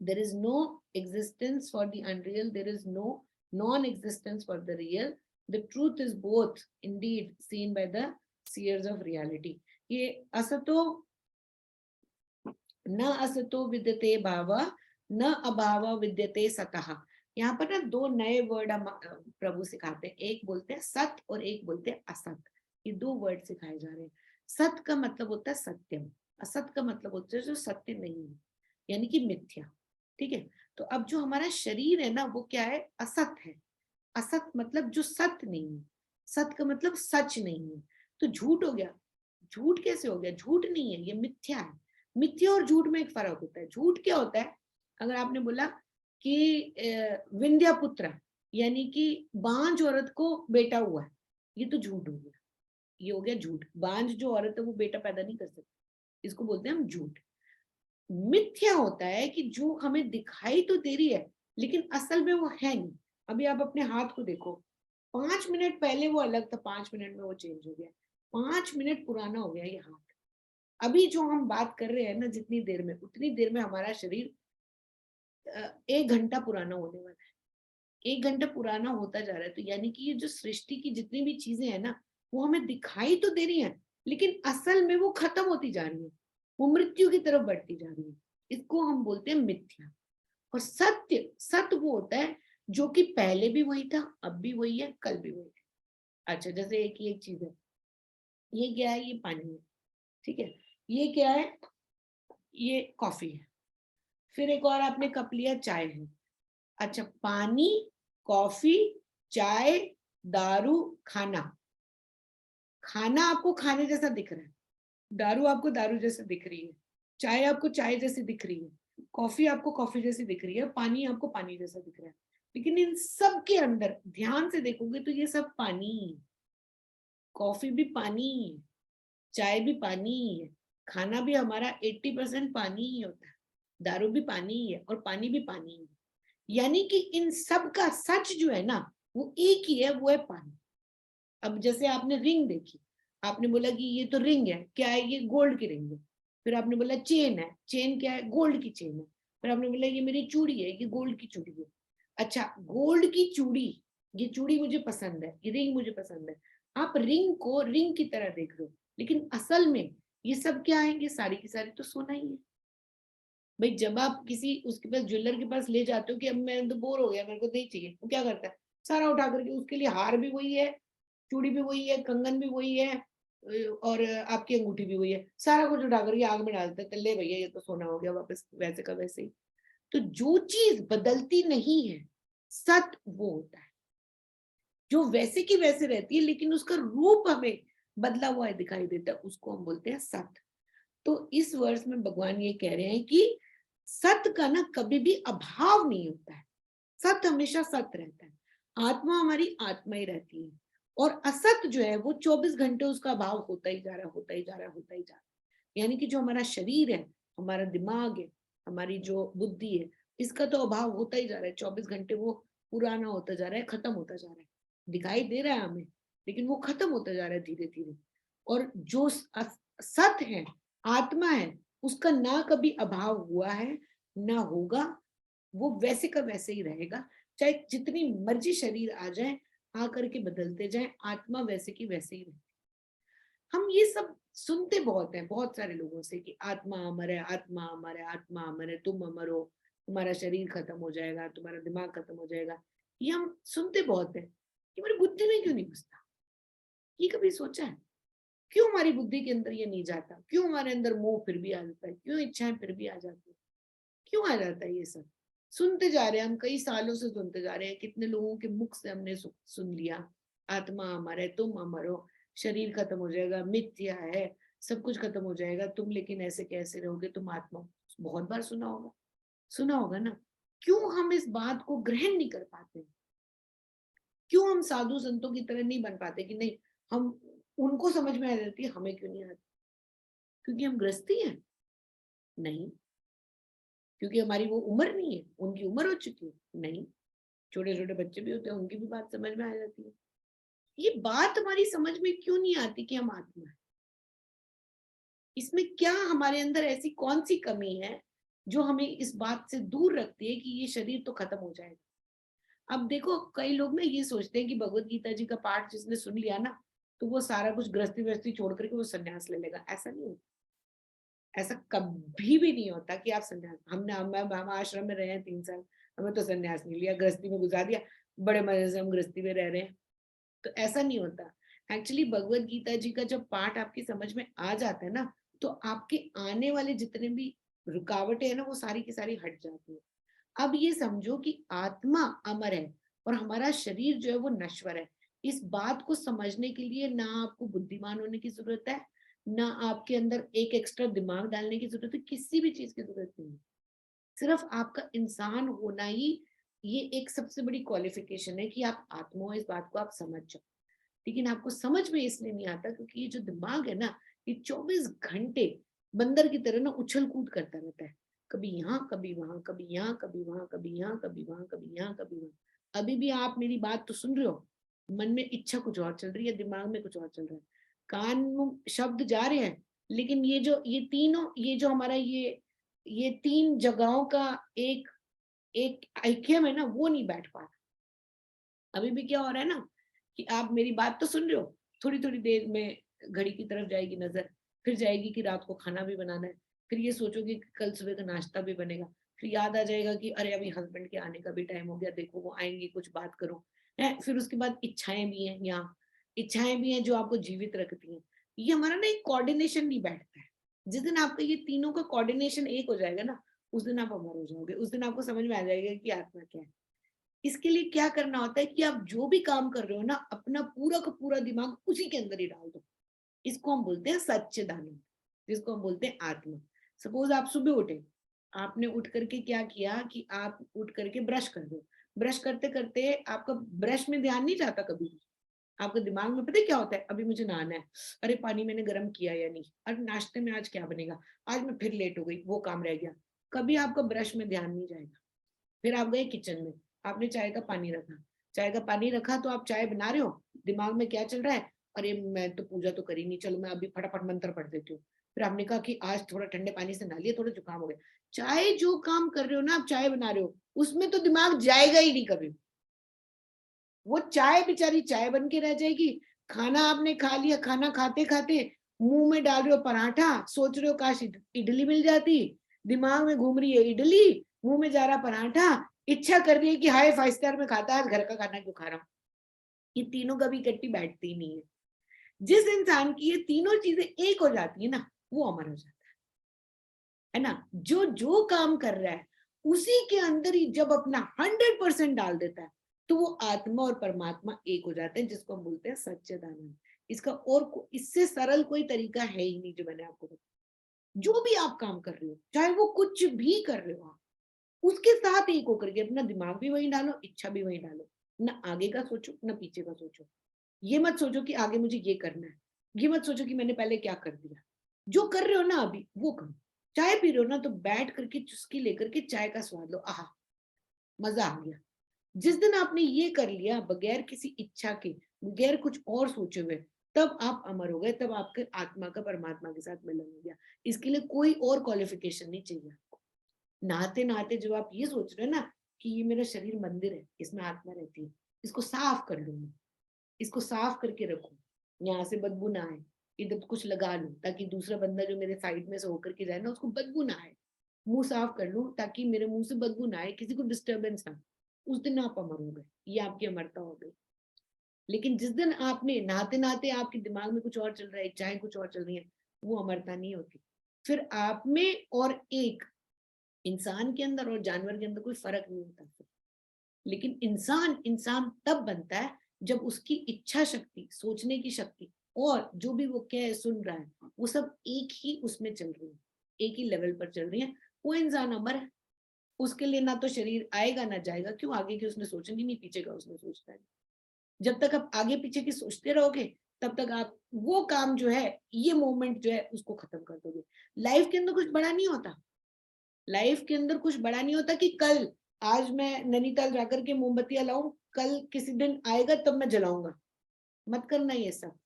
There is no existence for the unreal, there is no non-existence for the real. The truth is both indeed seen by the seers of reality. ये असतो न असतो विद्यते भाव, न अभाव विद्यते सतः। यहाँ पर ना दो नए वर्ड हम प्रभु सिखाते हैं, एक बोलते हैं सत और एक बोलते हैं असत। ये दो वर्ड सिखाए जा रहे हैं। सत का मतलब होता है सत्यम, असत का मतलब होता है जो सत्य नहीं है, यानी कि मिथ्या। ठीक है, तो अब जो हमारा शरीर है ना वो क्या है, असत है। असत मतलब जो सत्य नहीं है, सत का मतलब सच नहीं है, तो झूठ हो गया। झूठ कैसे हो गया, झूठ नहीं है, ये मिथ्या है। मिथ्या और झूठ में एक फर्क होता है। झूठ क्या होता है, अगर आपने बोला कि विंध्या पुत्र, यानी कि बांझ औरत को बेटा हुआ है, ये तो झूठ हो गया, ये हो गया झूठ। बांझ जो औरत है वो बेटा पैदा नहीं कर सकती, इसको बोलते हैं हम झूठ। मिथ्या होता है कि जो हमें दिखाई तो दे रही है लेकिन असल में वो है नहीं। अभी आप अपने हाथ को देखो, 5 मिनट पहले वो अलग था, 5 मिनट में वो चेंज हो गया, 5 मिनट पुराना हो गया ये हाथ। अभी जो हम बात कर रहे हैं ना, जितनी देर में उतनी देर में हमारा शरीर 1 घंटा पुराना होने वाला है। 1 घंटा पुराना होता जा रहा है, तो यानी कि ये जो सृष्टि की जितनी भी चीजें हैं ना वो हमें दिखाई तो दे रही हैं, लेकिन असल में वो खत्म होती जा रही है, वो मृत्यु की तरफ बढ़ती जा रही है। इसको हम बोलते हैं मिथ्या। और सत्य, सत्य वो होता है जो कि पहले भी वही था, अब भी वही है, कल भी वही है। अच्छा, जैसे एक चीज है, ये क्या है, ये पानी है, ठीक है, ये क्या है, ये कॉफी है। फिर एक और आपने कप लिया, चाय है। अच्छा, पानी, कॉफी, चाय, दारू, खाना। खाना आपको खाने जैसा दिख रहा है, दारू आपको दारू जैसे दिख रही है, चाय आपको चाय जैसी दिख रही है, कॉफी आपको कॉफी जैसी दिख रही है, पानी आपको पानी जैसा दिख रहा है। लेकिन इन सब के अंदर ध्यान से देखोगे तो ये सब पानी, कॉफी भी पानी, चाय भी पानी है, खाना भी हमारा 80% पानी ही होता है, दारू भी पानी ही है और पानी भी पानी ही है। यानी कि इन सब का सच जो है ना वो एक ही है, वो है पानी। अब जैसे आपने रिंग देखी, आपने बोला कि ये तो रिंग है, क्या है, ये गोल्ड की रिंग है। फिर आपने बोला चेन है, चेन क्या है, गोल्ड की चेन है। फिर आपने बोला ये मेरी चूड़ी है, ये गोल्ड की चूड़ी है। अच्छा, गोल्ड की चूड़ी, ये चूड़ी मुझे पसंद है, ये रिंग मुझे पसंद है। आप रिंग को रिंग की तरह देख रहे हो, लेकिन असल में ये सब क्या है, ये सारी की सारी तो सोना ही है। भाई जब आप किसी उसके पास ज्वेलर के पास ले जाते हो कि अब मैं तो बोर हो गया, मेरे को नहीं चाहिए, वो क्या करता है, सारा उठा करके, उसके लिए हार भी वही है, चूड़ी भी वही है, कंगन भी वही है, और आपकी अंगूठी भी वही है, सारा कुछ उठा करके आग में डालते हैं, ले भैया ये तो सोना हो गया वापस वैसे का वैसे ही। तो जो चीज बदलती नहीं है सत वो होता है, जो वैसे की वैसे रहती है लेकिन उसका रूप हमें बदला हुआ है दिखाई देता है, उसको हम बोलते हैं सत। तो इस वर्ष में भगवान ये कह रहे हैं कि सत्य का ना कभी भी अभाव नहीं होता है, सत्य हमेशा सत्य रहता है। आत्मा हमारी आत्मा ही रहती है, और असत्य जो है वो 24 घंटे उसका अभाव होता ही जा रहा है, होता ही जा रहा है, होता ही जा रहा है। यानी कि जो हमारा शरीर है, हमारा दिमाग है, हमारी जो बुद्धि है, इसका तो अभाव होता ही जा रहा है, 24 घंटे वो पुराना होता जा रहा है, खत्म होता जा रहा है। दिखाई दे रहा है हमें, लेकिन वो खत्म होता जा रहा है धीरे धीरे। और जो सत है, आत्मा है, उसका ना कभी अभाव हुआ है ना होगा, वो वैसे का वैसे ही रहेगा। चाहे जितनी मर्जी शरीर आ जाए, आकर के बदलते जाए, आत्मा वैसे की वैसे ही रहेगी। हम ये सब सुनते बहुत हैं बहुत सारे लोगों से कि आत्मा अमर है, आत्मा अमर है, आत्मा अमर है, तुम अमर हो, तुम्हारा शरीर खत्म हो जाएगा, तुम्हारा दिमाग खत्म हो जाएगा। ये हम सुनते बहुत हैं, कि मेरी बुद्धि में क्यों नहीं घुसता? ये कभी सोचा है क्यों हमारी बुद्धि के अंदर ये नहीं जाता? क्यों हमारे अंदर मोह फिर भी आ जाता है? क्यों इच्छाएं फिर भी आ जाती है? क्यों आ जाता है ये सब? सुनते जा रहे हैं हम, कई सालों से सुनते जा रहे हैं, कितने लोगों के मुख से हमने सुन लिया, आत्मा अमर है, तुम अमर हो, शरीर खत्म हो जाएगा, मिथ्या है, सब कुछ खत्म हो जाएगा, तुम लेकिन ऐसे कैसे रहोगे, तुम आत्मा हो। बहुत बार सुना होगा ना। क्यों हम इस बात को ग्रहण नहीं कर पाते? क्यों हम साधु संतों की तरह नहीं बन पाते कि नहीं, हम उनको समझ में आ जाती है, हमें क्यों नहीं आती? क्योंकि हम गृहस्थी हैं? नहीं। क्योंकि हमारी वो उम्र नहीं है, उनकी उम्र हो चुकी है? नहीं। छोटे छोटे बच्चे भी होते हैं, उनकी भी बात समझ में आ जाती है। ये बात हमारी समझ में क्यों नहीं आती कि हम आत्मा है? इसमें क्या हमारे अंदर ऐसी कौन सी कमी है जो हमें इस बात से दूर रखती है कि ये शरीर तो खत्म हो जाएगा? अब देखो, कई लोग ना ये सोचते हैं कि भगवत गीता जी का पाठ जिसने सुन लिया ना, तो वो सारा कुछ गृहस्थी वृहस्थी छोड़ करके वो संन्यास ले लेगा। ऐसा नहीं होता। ऐसा कभी भी नहीं होता कि आप संन्यास, हम आश्रम में रहे हैं 3 साल, हमें तो संन्यास नहीं लिया, गृहस्थी में गुजार दिया, बड़े मजे से हम गृहस्थी में रह रहे हैं। तो ऐसा नहीं होता। एक्चुअली भगवत गीता जी का जब पाठ आपकी समझ में आ जाता है ना, तो आपके आने वाले जितने भी रुकावटें हैं ना, वो सारी की सारी हट जाती है। अब ये समझो कि आत्मा अमर है और हमारा शरीर जो है वो नश्वर है। इस बात को समझने के लिए ना आपको बुद्धिमान होने की जरूरत है, ना आपके अंदर एक एक्स्ट्रा दिमाग डालने की जरूरत है, किसी भी चीज की जरूरत नहीं है। सिर्फ आपका इंसान होना ही ये एक सबसे बड़ी क्वालिफिकेशन है कि आप आत्मा हो, इस बात को आप समझ जाओ। लेकिन आपको समझ में इसलिए नहीं आता क्योंकि ये जो दिमाग है ना, ये 24 घंटे बंदर की तरह ना उछल कूद करता रहता है। कभी यहाँ कभी वहां, कभी यहाँ कभी वहां, कभी यहाँ कभी वहां, कभी यहाँ कभी वहां। अभी भी आप मेरी बात तो सुन रहे हो, मन में इच्छा कुछ और चल रही है, दिमाग में कुछ और चल रहा है, कान में शब्द जा रहे हैं, लेकिन ये तीनों, ये जो हमारा ये 3 जगहों का एक एक ऐक्य है ना, वो नहीं बैठ पा रहा। अभी भी क्या हो रहा है ना कि आप मेरी बात तो सुन रहे हो, थोड़ी थोड़ी देर में घड़ी की तरफ जाएगी नजर, फिर जाएगी कि रात को खाना भी बनाना है, फिर ये सोचोगे कि कल सुबह का नाश्ता भी बनेगा, फिर याद आ जाएगा कि अरे अभी हस्बैंड के आने का भी टाइम हो गया, देखो वो आएंगे, कुछ बात करो है। फिर उसके बाद इच्छाएं भी हैं, यहाँ इच्छाएं भी हैं जो आपको जीवित रखती हैं। ये हमारा ना एक कोऑर्डिनेशन नहीं बैठता है। जिस दिन आपका ये तीनों का कोऑर्डिनेशन एक हो जाएगा ना, उस दिन आप अमर हो जाओगे, उस दिन आपको समझ में आ जाएगा कि आत्मा क्या है। इसके लिए क्या करना होता है कि आप जो भी काम कर रहे हो ना, अपना पूरा का पूरा दिमाग उसी के अंदर ही डाल दो। इसको हम बोलते हैं सच्चिदानंद, जिसको हम बोलते हैं आत्मा। सपोज आप सुबह उठे, आपने उठ करके क्या किया कि आप उठ करके ब्रश कर दो। ब्रश करते करते आपका ब्रश में ध्यान नहीं जाता कभी भी। आपके दिमाग में पता है क्या होता है, अभी मुझे नहाना है, अरे पानी मैंने गर्म किया या नहीं, अरे नाश्ते में आज क्या बनेगा, आज मैं फिर लेट हो गई, वो काम रह गया। कभी आपका ब्रश में ध्यान नहीं जाएगा। फिर आप गए किचन में, आपने चाय का पानी रखा, चाय का पानी रखा तो आप चाय बना रहे हो, दिमाग में क्या चल रहा है, अरे मैं तो पूजा तो करी नहीं, चलो मैं अभी फटाफट मंत्र पढ़ देती हूँ। फिर आपने कहा कि आज थोड़ा ठंडे पानी से नहा लिया, थोड़ा जुकाम हो गया। चाय जो काम कर रहे हो ना, आप चाय बना रहे हो, उसमें तो दिमाग जाएगा ही नहीं कभी। वो चाय बेचारी चाय बन के रह जाएगी। खाना आपने खा लिया, खाना खाते खाते मुंह में डाल रहे हो पराठा, सोच रहे हो काश इडली मिल जाती, दिमाग में घूम रही है इडली, मुंह में जा रहा पराठा, इच्छा कर रही है कि हाय 5 स्टार में खाता है, घर का खाना क्यों खा रहा हूँ। ये तीनों कभी इकट्ठी बैठती नहीं है। जिस इंसान की ये तीनों चीजें एक हो जाती है ना, वो अमर हो जाता है ना। जो जो काम कर रहा है उसी के अंदर ही जब अपना 100% डाल देता है, तो वो आत्मा और परमात्मा एक हो जाते हैं, जिसको हम बोलते हैं सच्चिदानंद। इसका और इससे सरल कोई तरीका है ही नहीं जो मैंने आपको बताया। जो भी आप काम कर रहे हो, चाहे वो कुछ भी कर रहे हो आप, उसके साथ एक होकर के अपना दिमाग भी वही डालो, इच्छा भी वही डालो। ना आगे का सोचो, ना पीछे का सोचो। ये मत सोचो कि आगे मुझे ये करना है, ये मत सोचो कि मैंने पहले क्या कर दिया। जो कर रहे हो ना अभी वो करो। चाय पी रहे हो ना, तो बैठ करके चुस्की लेकर के चाय का स्वाद लो, आहा मजा आ गया। जिस दिन आपने ये कर लिया बगैर किसी इच्छा के, बगैर कुछ और सोचे हुए, तब आप अमर हो गए, तब आपके आत्मा का परमात्मा के साथ मिलन हो गया। इसके लिए कोई और क्वालिफिकेशन नहीं चाहिए आपको। नहाते नहाते जब आप ये सोच रहे हो ना कि ये मेरा शरीर मंदिर है, इसमें आत्मा रहती है, इसको साफ कर लूँ, इसको साफ करके रखूं, यहाँ से बदबू ना आए, इधर कुछ लगा लूं ताकि दूसरा बंदा जो मेरे साइड में से होकर के जाए ना उसको बदबू ना आए, मुंह साफ कर लूं ताकि मेरे मुंह से बदबू ना आए, किसी को डिस्टर्बेंस ना। उस दिन आप अमर हो गए, ये आपकी अमरता हो गई। लेकिन जिस दिन आपने नहाते नहाते आपके दिमाग में कुछ और चल रहा है, इच्छाएं कुछ और चल रही है, वो अमरता नहीं होती। फिर आप में और एक इंसान के अंदर और जानवर के अंदर कोई फर्क नहीं होता फिर। लेकिन इंसान इंसान तब बनता है जब उसकी इच्छा शक्ति, सोचने की शक्ति और जो भी वो कह सुन रहा है वो सब एक ही उसमें चल रही है, एक ही लेवल पर चल रही है। वो इंसान अमर है। उसके लिए ना तो शरीर आएगा ना जाएगा, क्यों? आगे की उसने सोचनी नहीं, पीछे का उसने सोचना है। जब तक आप आगे पीछे की सोचते रहोगे तब तक आप वो काम जो है, ये मोमेंट जो है उसको खत्म कर दोगे। लाइफ के अंदर कुछ बड़ा नहीं होता। लाइफ के अंदर कुछ बड़ा नहीं होता कि कल, आज मैं नैनीताल जाकर के मोमबत्तियां लाऊं, कल किसी दिन आएगा तब मैं जलाऊंगा। मत करना ये सब,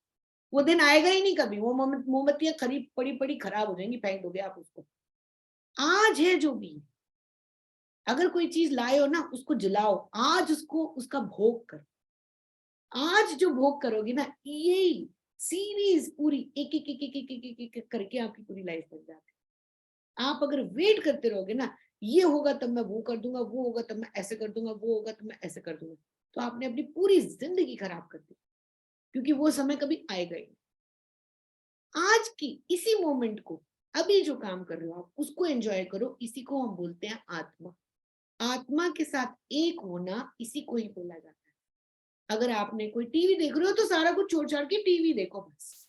वो दिन आएगा ही नहीं कभी। वो मोमबत्तियां खरीद पड़ी पड़ी खराब हो जाएंगी, फेंक दोगे आप उसको। आज है जो भी, अगर कोई चीज लाए हो ना उसको जलाओ, आज उसको उसका भोग करो। आज जो भोग करोगे ना, यही सीरीज पूरी एक एक एक एक एक एक एक एक करके आपकी पूरी लाइफ बन जाती है। आप अगर वेट करते रहोगे ना, ये होगा तब मैं वो कर दूंगा, वो होगा तब मैं ऐसे कर दूंगा, वो होगा तब मैं ऐसे कर दूंगा, तो आपने अपनी पूरी जिंदगी खराब कर दी, क्योंकि वो समय कभी आएगा ही नहीं। आज की इसी मोमेंट को, अभी जो काम कर रहे हो आप उसको एंजॉय करो। इसी को हम बोलते हैं आत्मा। आत्मा के साथ एक होना, इसी को ही बोला जाता है। अगर आपने कोई टीवी देख रहे हो तो सारा कुछ छोड़ छाड़ के टीवी देखो, बस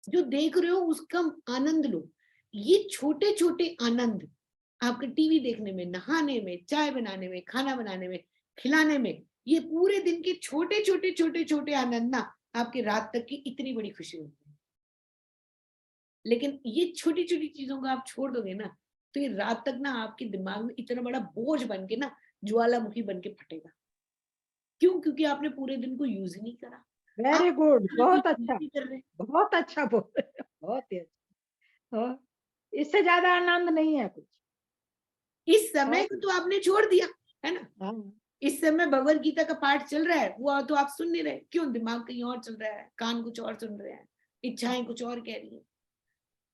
जो देख रहे हो उसका आनंद लो। ये छोटे छोटे आनंद आपके टीवी देखने में, नहाने में, चाय बनाने में, खाना बनाने में, खिलाने में, ये पूरे दिन के छोटे छोटे छोटे छोटे आनंद ना आपके रात तक की इतनी बड़ी खुशी होती है। लेकिन ये छोटी छोटी चीजों को आप छोड़ दोगे ना, तो ये रात तक ना आपके दिमाग में इतना बड़ा बोझ बन के ना ज्वालामुखी बन के फटेगा। क्यों? क्योंकि आपने पूरे दिन को यूज ही नहीं करा। आप वेरी गुड, पूरे दिन को बहुत यूज अच्छा, नहीं कर रहे। बहुत अच्छा बोल रहे हो, बहुत ही अच्छा। इससे ज्यादा आनंद नहीं है कुछ। इस समय बहुत। को तो आपने छोड़ दिया, है ना? हाँ। इस समय भगवत गीता का पाठ चल रहा है, वो तो आप सुन नहीं रहे। क्यों? दिमाग कहीं और चल रहा है, कान कुछ और सुन रहे हैं, इच्छाएं कुछ और कह रही है।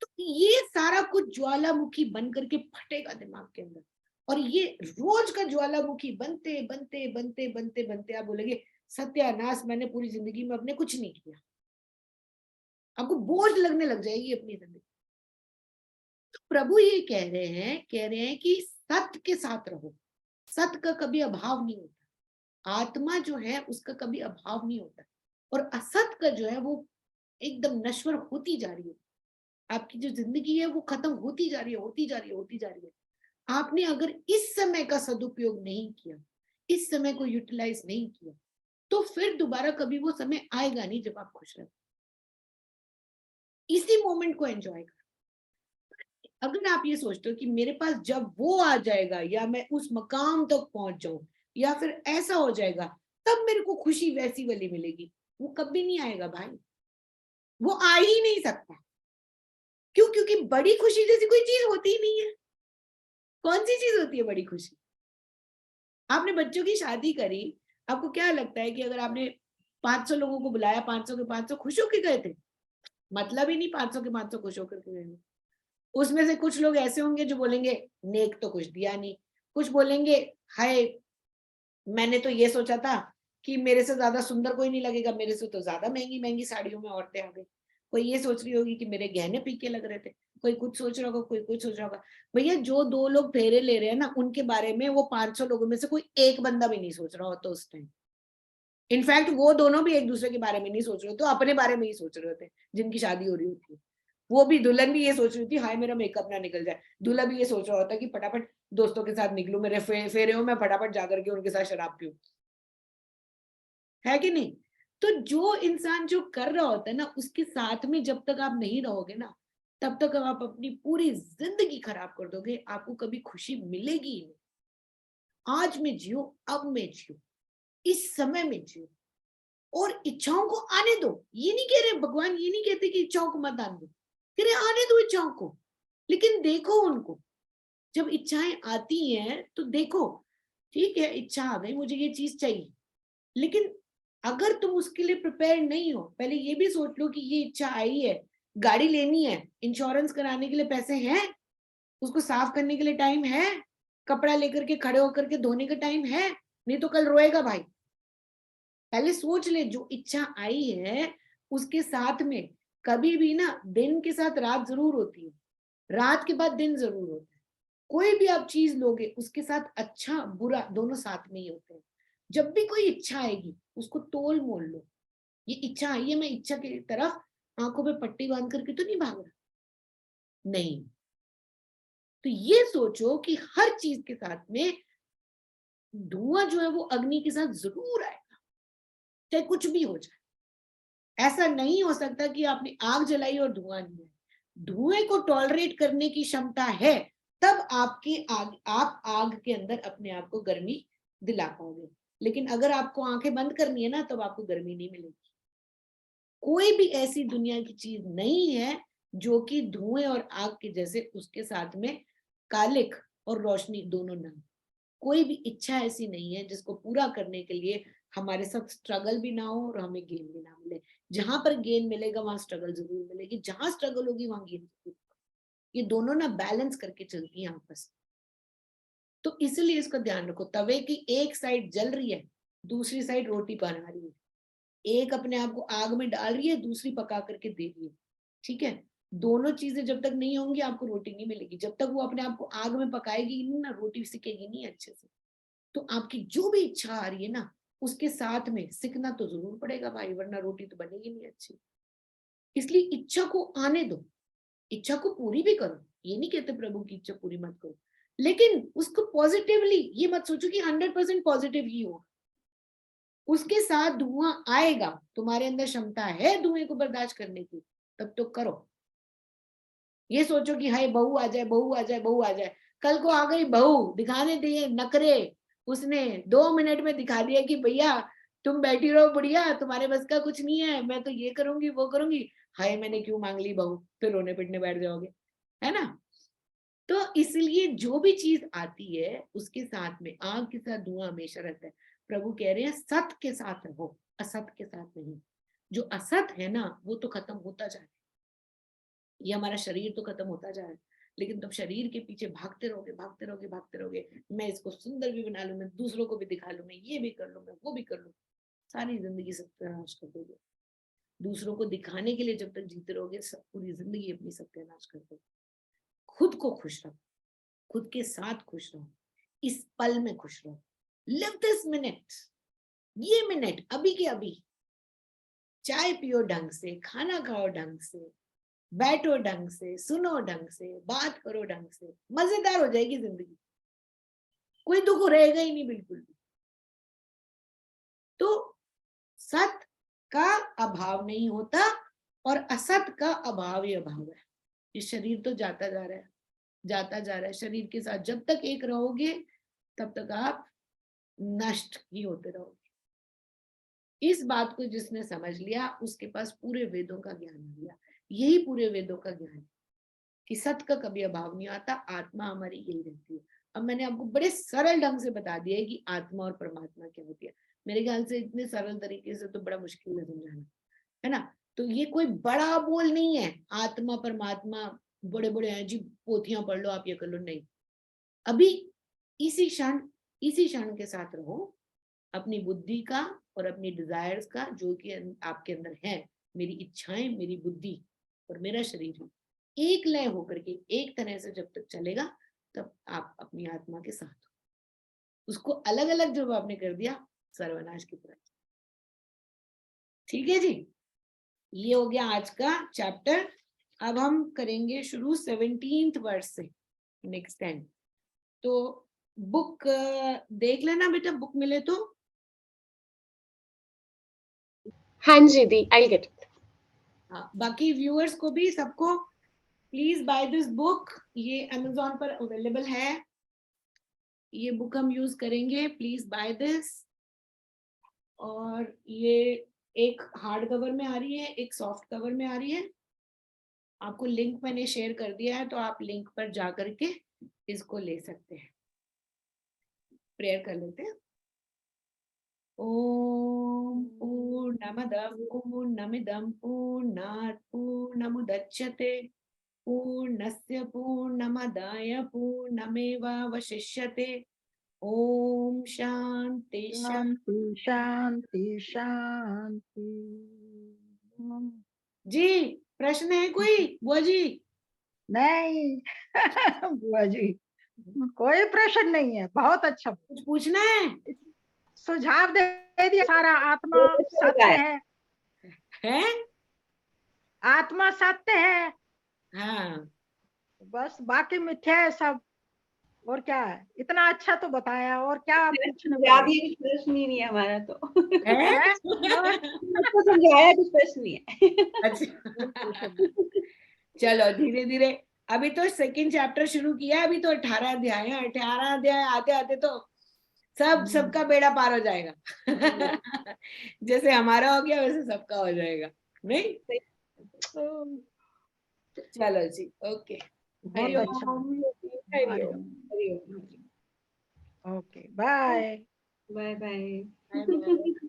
तो ये सारा कुछ ज्वालामुखी बन करके फटेगा दिमाग के अंदर। और ये रोज का ज्वालामुखी बनते बनते बनते बनते बनते आप बोलेंगे सत्यानाश, मैंने पूरी जिंदगी में अपने कुछ नहीं किया। आपको बोझ लगने लग जाएगी अपनी जिंदगी। तो प्रभु ये कह रहे हैं कि सत्य के साथ रहो। सत्य का कभी अभाव नहीं होता। आत्मा जो है उसका कभी अभाव नहीं होता। और असत का जो है वो एकदम नश्वर होती जा रही है। आपकी जो जिंदगी है वो खत्म होती जा रही है, होती जा रही है, होती जा रही है। आपने अगर इस समय का सदुपयोग नहीं किया, इस समय को यूटिलाइज नहीं किया, तो फिर दोबारा कभी वो समय आएगा नहीं जब आप खुश रहे। इसी मोमेंट को एंजॉय करो। अगर आप ये सोचते हो कि मेरे पास जब वो आ जाएगा, या मैं उस मकाम तक पहुंच जाऊं, या फिर ऐसा हो जाएगा तब मेरे को खुशी वैसी वाली मिलेगी, वो कभी नहीं आएगा भाई। वो आ ही नहीं सकता। क्यों? क्योंकि बड़ी खुशी जैसी कोई चीज होती ही नहीं है। कौन सी चीज होती है बड़ी खुशी? आपने बच्चों की शादी करी, आपको क्या लगता है कि अगर आपने 500 लोगों को बुलाया, 500 के 500 खुश होकर गए थे? मतलब ही नहीं 500 के 500 खुश होकर के गए। उसमें से कुछ लोग ऐसे होंगे जो बोलेंगे नेक तो कुछ दिया नहीं, कुछ बोलेंगे हाय मैंने तो ये सोचा था कि मेरे से ज्यादा सुंदर कोई नहीं लगेगा, मेरे से तो ज्यादा महंगी महंगी साड़ियों में औरतें आ गई। कोई ये सोच रही होगी कि मेरे गहने फीके लग रहे थे, कोई कुछ सोच रहा होगा, कोई कुछ सोच रहा होगा। भैया जो 2 लोग फेरे ले रहे हैं ना, उनके बारे में वो 500 लोगों में से कोई एक बंदा भी नहीं सोच रहा होता उस टाइम। इनफैक्ट वो दोनों भी एक दूसरे के बारे में नहीं सोच रहे होते, अपने बारे में ही सोच रहे होते जिनकी शादी हो रही होती है। वो भी, दुल्हन भी ये सोच रही थी हाय मेरा मेकअप ना निकल जाए, दूल्हा भी ये सोच रहा होता कि फटाफट दोस्तों के साथ निकलूं, मेरे फेरे हो, मैं फटाफट जाकर के उनके साथ शराब पीऊं। है कि नहीं? तो जो इंसान जो कर रहा होता है ना, उसके साथ में जब तक आप नहीं रहोगे ना, तब तक आप अपनी पूरी जिंदगी खराब कर दोगे। आपको कभी खुशी मिलेगी ही नहीं। आज में जियो, अब में जियो। इस समय में जियो और इच्छाओं को आने दो। ये नहीं कह रहे भगवान, ये नहीं कहते कि इच्छाओं को मत आने दो, कह रहे आने दो इच्छाओं को, लेकिन देखो उनको। जब इच्छाएं आती हैं तो देखो, ठीक है इच्छा आ गई, मुझे ये चीज चाहिए, लेकिन अगर तुम उसके लिए प्रिपेयर नहीं हो, पहले ये भी सोच लो कि ये इच्छा आई है, गाड़ी लेनी है, इंश्योरेंस कराने के लिए पैसे हैं, उसको साफ करने के लिए टाइम है, कपड़ा लेकर के खड़े होकर के धोने का टाइम है, नहीं तो कल रोएगा भाई। पहले सोच ले, जो इच्छा आई है उसके साथ में कभी भी ना दिन के साथ रात जरूर होती है, रात के बाद दिन जरूर होता है। कोई भी आप चीज लोगे उसके साथ अच्छा बुरा दोनों साथ में ही होते हैं। जब भी कोई इच्छा आएगी उसको तोल मोल लो, ये इच्छा आई है, मैं इच्छा की तरफ आंखों पे पट्टी बांध करके तो नहीं भाग रहा, नहीं। तो ये सोचो कि हर चीज के साथ में धुआं जो है वो अग्नि के साथ जरूर आएगा, चाहे कुछ भी हो जाए। ऐसा नहीं हो सकता कि आपने आग जलाई और धुआं नहीं है। धुएं को टॉलरेट करने की क्षमता है, तब आप आग के अंदर अपने आप को गर्मी दिला पाओगे। लेकिन अगर आपको आंखें बंद करनी है ना, तब आपको गर्मी नहीं मिलेगी। कोई भी ऐसी दुनिया की चीज नहीं है जो कि धुएं और आग के जैसे उसके साथ में कालिक और रोशनी दोनों ना। कोई भी इच्छा ऐसी नहीं है जिसको पूरा करने के लिए हमारे साथ स्ट्रगल भी ना हो और हमें गेन भी ना मिले। जहां पर गेन मिलेगा वहां स्ट्रगल जरूर मिलेगी, जहां स्ट्रगल होगी वहां गेन जरूर। ये दोनों ना बैलेंस करके चलती है आपस। तो इसलिए इसका ध्यान रखो, तवे की एक साइड जल रही है, दूसरी साइड रोटी बना रही है, एक अपने आप को आग में डाल रही है, दूसरी पका करके दे रही है, ठीक है। दोनों चीजें जब तक नहीं होंगी आपको रोटी नहीं मिलेगी। जब तक वो अपने आप को आग में पकाएगी नहीं ना, रोटी सिकेगी नहीं अच्छे से। तो आपकी जो भी इच्छा आ रही है ना, उसके साथ में सिकना तो जरूर पड़ेगा भाई, वरना रोटी तो बनेगी नहीं अच्छी। इसलिए इच्छा को आने दो, इच्छा को पूरी भी करो, ये नहीं कहते प्रभु की इच्छा पूरी मत करो, लेकिन उसको पॉजिटिवली, ये मत सोचो कि 100% पॉजिटिव ही हो। उसके साथ धुआं आएगा, तुम्हारे अंदर क्षमता है धुएं को बर्दाश्त करने की, तब तो करो। ये सोचो कि हाय बहू आ जाए, बहू आ जाए, बहू आ जाए, कल को आ गई बहू, दिखाने दिए नखरे, उसने 2 मिनट में दिखा दिया कि भैया तुम बैठी रहो बुढ़िया, तुम्हारे बस का कुछ नहीं है, मैं तो ये करूंगी वो करूंगी, हाय मैंने क्यों मांग ली बहू, फिर रोने पिटने बैठ जाओगे, है ना। तो इसलिए जो भी चीज आती है उसके साथ में आग के साथ धुआं हमेशा रहता है। प्रभु कह रहे हैं सत के साथ रहो, असत के साथ नहीं। जो असत है ना वो तो खत्म होता जाए, ये हमारा शरीर तो खत्म होता जा रहा है, लेकिन तुम शरीर के पीछे भागते रहोगे भागते रहोगे भागते रहोगे, मैं इसको सुंदर भी बना लूं, मैं दूसरों को भी दिखा लूं, मैं ये भी कर लूं, मैं वो भी कर लूं, सारी जिंदगी सत्यानाश कर दोगे। दूसरों को दिखाने के लिए जब तक जीते रहोगे, सब पूरी जिंदगी अपनी सत्यानाश कर दोगे। खुद को खुश रहो, खुद के साथ खुश रहो, इस पल में खुश रहो। लिव दिस मिनट, ये मिनट अभी के अभी। चाय पियो ढंग से, खाना खाओ ढंग से, बैठो ढंग से, सुनो ढंग से, बात करो ढंग से, मजेदार हो जाएगी जिंदगी, कोई दुख रहेगा ही नहीं बिल्कुल भी। तो सत का अभाव नहीं होता और असत का अभाव ही अभाव है। ये शरीर तो जाता जा रहा है, जाता जा रहा है, शरीर के साथ जब तक एक रहोगे तब तक आप नष्ट ही होते रहोगे। इस बात को जिसने समझ लिया उसके पास पूरे वेदों का ज्ञान हो गया। यही पूरे वेदों का ज्ञान है कि सत का कभी अभाव नहीं आता, आत्मा हमारी यही रहती है। अब मैंने आपको बड़े सरल ढंग से बता दिया है कि आत्मा और परमात्मा क्या होती है। मेरे ख्याल से इतने सरल तरीके से तो बड़ा मुश्किल है समझाना, है ना। तो ये कोई बड़ा बोल नहीं है, आत्मा परमात्मा बड़े बड़े हैं जी, पोथियां पढ़ लो आप, ये कर लो, नहीं। अभी इसी क्षण के साथ रहो, अपनी बुद्धि का और अपनी डिजायर्स का जो कि आपके अंदर है, मेरी इच्छाएं, मेरी बुद्धि और मेरा शरीर है, एक लय होकर के एक तरह से जब तक चलेगा, तब आप अपनी आत्मा के साथ हो। उसको अलग अलग जब आपने कर दिया, सर्वनाश की तरह। ठीक है जी, ये हो गया आज का चैप्टर। अब हम करेंगे शुरू 17th वर्स से नेक्स्ट टाइम। तो बुक देख लेना बेटा, बुक मिले तो। हाँ जी दी, आई गेट इट। हाँ, बाकी व्यूअर्स को भी सबको प्लीज बाय दिस बुक, ये अमेज़न पर अवेलेबल है, ये बुक हम यूज करेंगे, प्लीज बाय दिस। और ये एक हार्ड कवर में आ रही है, एक सॉफ्ट कवर में आ रही है। आपको लिंक मैंने शेयर कर दिया है, तो आप लिंक पर जा करके इसको ले सकते हैं। प्रेयर कर लेते हैं। ओम पूर्णमदः पूर्णमिदं पूर्णात् पूर्णमुदच्यते पूर्णस्य पूर्णमदाय पूर्णमेवावशिष्यते। ओम शांति शांति। शांति शांति शांति। जी प्रश्न है कोई बुआ जी? नहीं बुआ जी, कोई प्रश्न नहीं है, बहुत अच्छा। कुछ पूछना है? सुझाव दे दिया सारा। आत्मा सत्य है? आत्मा सत्य है, हाँ बस बाकी मिथ्या है सब। और क्या है, इतना अच्छा तो बताया, और क्या आप पूछने समझा वाले? दिया, कुछ प्रश्न ही नहीं है हमारा तो। है? आपको समझाया, कुछ प्रश्न नहीं है। अच्छा चलो धीरे धीरे। अभी तो सेकंड चैप्टर शुरू किया, अभी तो 18 अध्याय है। 18 अध्याय आते आते तो सबका बेड़ा पार हो जाएगा। जैसे हमारा हो गया वैसे सबका हो जाएगा, नहीं? चलो जी, ओके। बहुत अच्छा। Hariom. Okay bye. Bye bye. Bye bye.